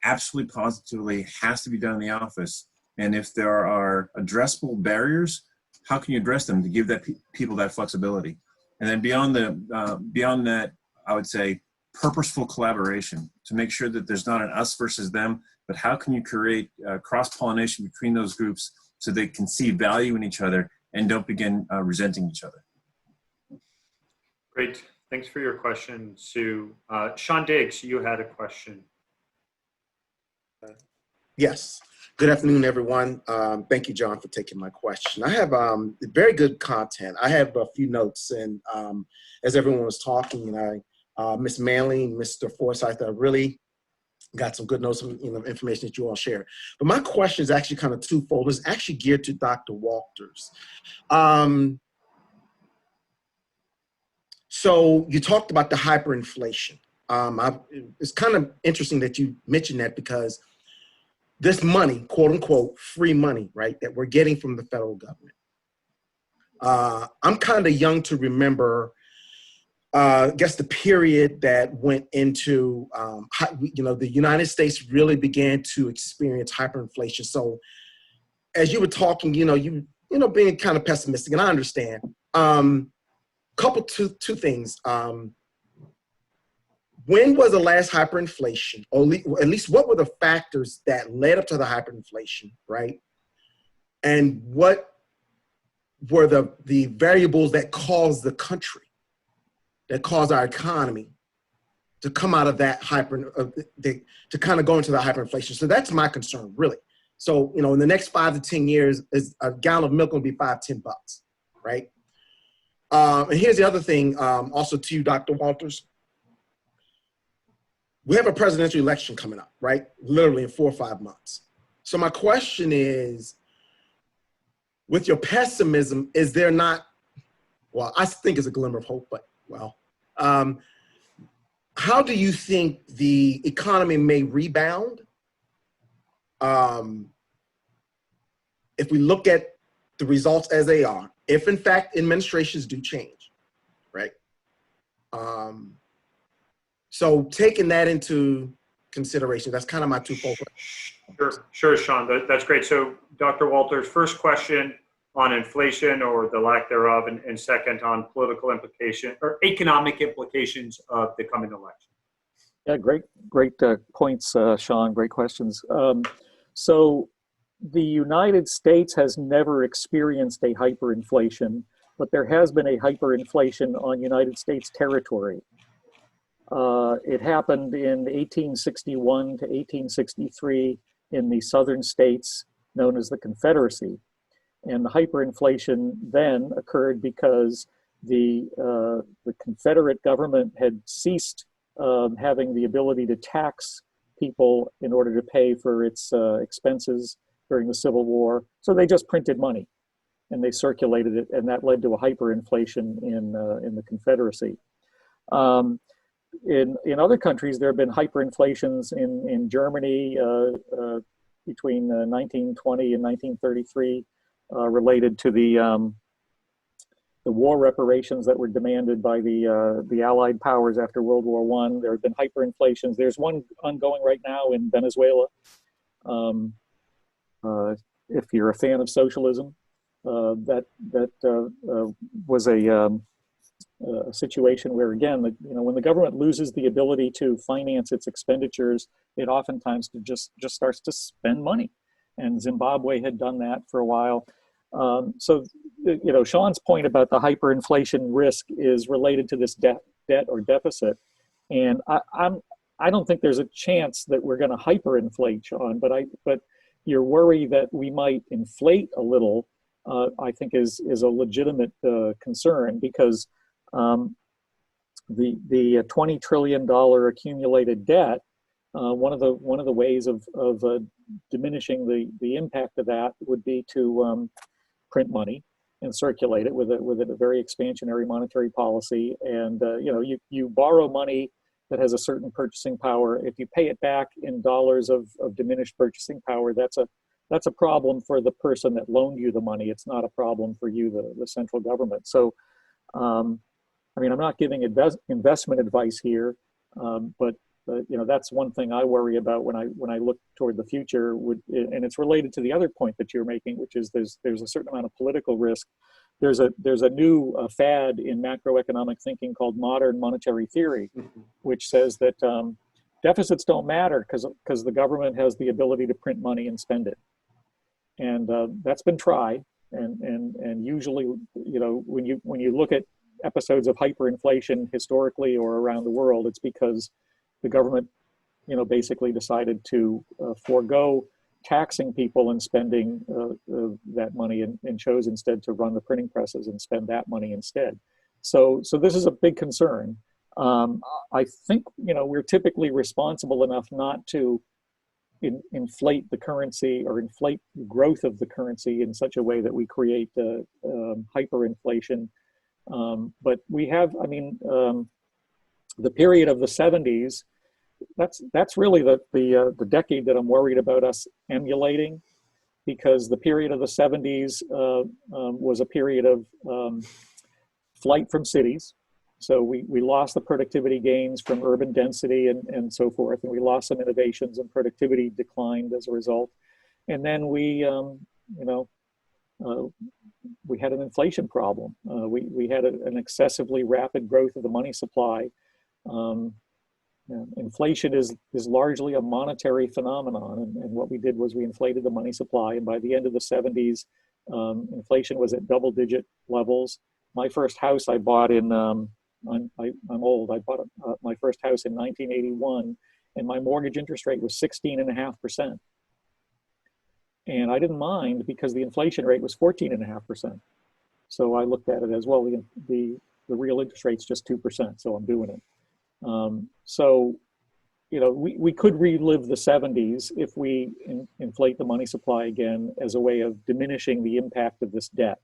absolutely positively has to be done in the office. And if there are addressable barriers, how can you address them to give that people that flexibility? And then beyond that, I would say purposeful collaboration to make sure that there's not an us versus them, but how can you create cross-pollination between those groups so they can see value in each other and don't begin resenting each other. Great. Thanks for your question, Sue. Sean Diggs, you had a question. Yes. Good afternoon, everyone. Thank you, John, for taking my question. I have very good content. I have a few notes, and as everyone was talking, and Ms. Manley and Mr. Forsyth, I really got some good notes, information that you all shared. But my question is actually kind of twofold. It's actually geared to Dr. Walters. So you talked about the hyperinflation. It's kind of interesting that you mentioned that, because this money, quote unquote, free money, right, that we're getting from the federal government. I'm kind of young to remember, I guess, the period that went into, the United States really began to experience hyperinflation. So as you were talking, being kind of pessimistic, and I understand. Two things. When was the last hyperinflation, or at least what were the factors that led up to the hyperinflation, right? And what were the variables that caused the country, that caused our economy to come out of that to kind of go into the hyperinflation? So that's my concern, really. So, in the next 5 to 10 years, is a gallon of milk going to be $5-10, right? And here's the other thing, also to you, Dr. Walters. We have a presidential election coming up, right? Literally in 4 or 5 months. So my question is, with your pessimism, is there not, well, I think it's a glimmer of hope, but well, how do you think the economy may rebound? If we look at the results as they are, if in fact administrations do change, right? So taking that into consideration, that's kind of my twofold. Sure, Sean. That's great. So, Dr. Walters, first question on inflation or the lack thereof, and second on political implication or economic implications of the coming election. Yeah, great points, Sean. Great questions. So the United States has never experienced a hyperinflation, but there has been a hyperinflation on United States territory. It happened in 1861 to 1863 in the southern states known as the Confederacy. And the hyperinflation then occurred because the Confederate government had ceased having the ability to tax people in order to pay for its expenses during the Civil War. So they just printed money and they circulated it, and that led to a hyperinflation in the Confederacy. In other countries, there have been hyperinflations in Germany between 1920 and 1933 related to the war reparations that were demanded by the Allied powers after World War I. There have been hyperinflations. There's one ongoing right now in Venezuela. If you're a fan of socialism, that was a situation where, again, when the government loses the ability to finance its expenditures, it oftentimes just starts to spend money. And Zimbabwe had done that for a while. So, Sean's point about the hyperinflation risk is related to this debt or deficit. And I don't think there's a chance that we're going to hyperinflate, Sean, but your worry that we might inflate a little, I think is a legitimate concern, because the $20 trillion accumulated debt, one of the ways of diminishing the impact of that would be to print money and circulate it with a very expansionary monetary policy. And you borrow money that has a certain purchasing power. If you pay it back in dollars of diminished purchasing power, that's a problem for the person that loaned you the money. It's not a problem for you, the central government. So, I'm not giving investment advice here, but that's one thing I worry about when I look toward the future. And it's related to the other point that you're making, which is there's a certain amount of political risk. There's a new fad in macroeconomic thinking called modern monetary theory, which says that deficits don't matter because the government has the ability to print money and spend it. And that's been tried. And usually, when you look at episodes of hyperinflation historically or around the world, it's because the government, basically decided to forego taxing people and spending that money and chose instead to run the printing presses and spend that money instead. So this is a big concern. I think, we're typically responsible enough not to inflate the currency or inflate growth of the currency in such a way that we create hyperinflation. But we have, the period of the 70s, that's really the decade that I'm worried about us emulating, because the period of the 70s was a period of flight from cities. So we lost the productivity gains from urban density and so forth, and we lost some innovations, and productivity declined as a result. And then we had an inflation problem. We had an excessively rapid growth of the money supply. Inflation is largely a monetary phenomenon, and what we did was we inflated the money supply, and by the end of the 70s, inflation was at double-digit levels. My first house I bought I'm old. I bought my first house in 1981, and my mortgage interest rate was 16.5%. And I didn't mind because the inflation rate was 14.5%. So I looked at it as, well, the real interest rate's just 2%, so I'm doing it. We could relive the 70s if we inflate the money supply again as a way of diminishing the impact of this debt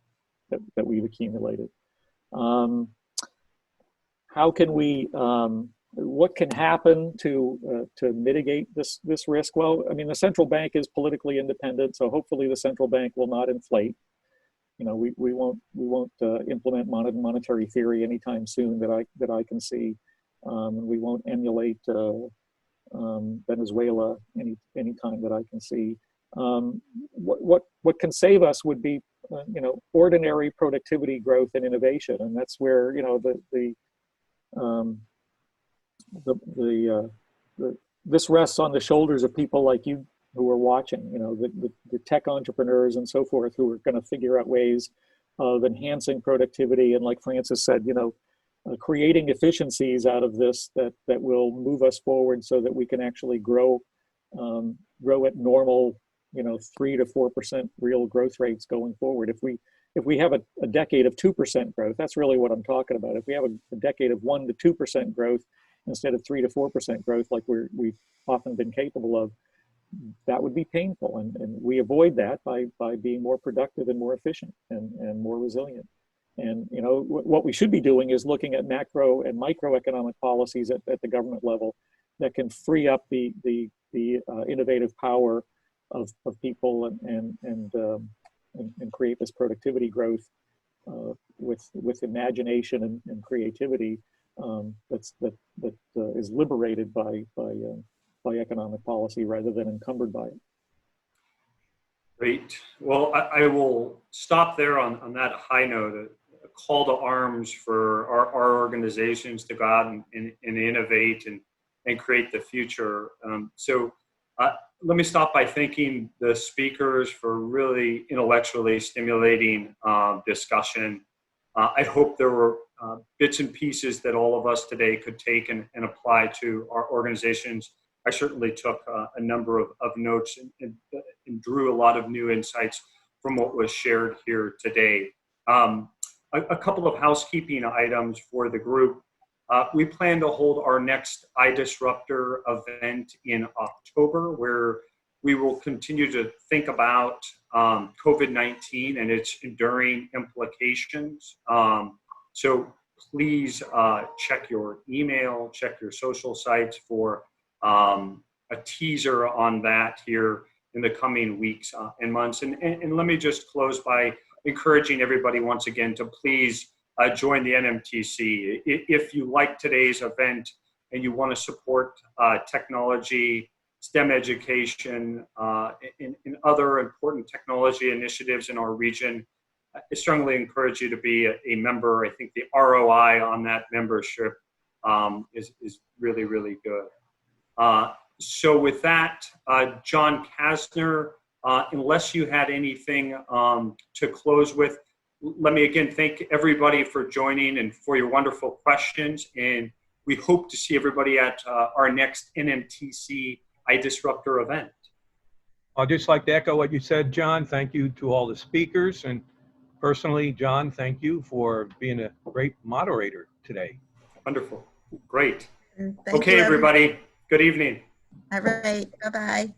that we've accumulated. How can we, what can happen to mitigate this risk? Well, the central bank is politically independent, so hopefully the central bank will not inflate. We won't implement monetary theory anytime soon that I can see, and we won't emulate Venezuela anytime that I can see. What can save us would be ordinary productivity growth and innovation, and that's where this rests on the shoulders of people like you who are watching, the tech entrepreneurs and so forth, who are going to figure out ways of enhancing productivity, and like Francis said, creating efficiencies out of this that will move us forward so that we can actually grow at normal 3 to 4% real growth rates going forward. If we have a decade of 2% growth, that's really what I'm talking about. If we have a decade of 1 to 2% growth instead of 3 to 4% growth like we've often been capable of, that would be painful, and we avoid that by being more productive and more efficient and more resilient. And what we should be doing is looking at macro and microeconomic policies at the government level that can free up the innovative power of people and create this productivity growth with imagination and creativity that is liberated by economic policy rather than encumbered by it. Great. Well, I will stop there on that high note. A call to arms for our organizations to go out and innovate and create the future. So let me stop by thanking the speakers for really intellectually stimulating discussion. I hope there were bits and pieces that all of us today could take and apply to our organizations. I certainly took a number of notes and drew a lot of new insights from what was shared here today. A couple of housekeeping items for the group. We plan to hold our next iDisruptor event in October, where we will continue to think about COVID-19 and its enduring implications. So please check your email, check your social sites for a teaser on that here in the coming weeks and months. And let me just close by encouraging everybody once again to please join the NMTC. If you like today's event and you want to support technology, STEM education, and other important technology initiatives in our region, I strongly encourage you to be a member. I think the ROI on that membership is really, really good. So with that, John Kasner, unless you had anything to close with, let me again thank everybody for joining and for your wonderful questions. And we hope to see everybody at our next NMTC iDisruptor event. I'd just like to echo what you said, John. Thank you to all the speakers. And personally, John, thank you for being a great moderator today. Wonderful. Great. Thank Okay, you, everybody. Good evening. All right. Bye-bye.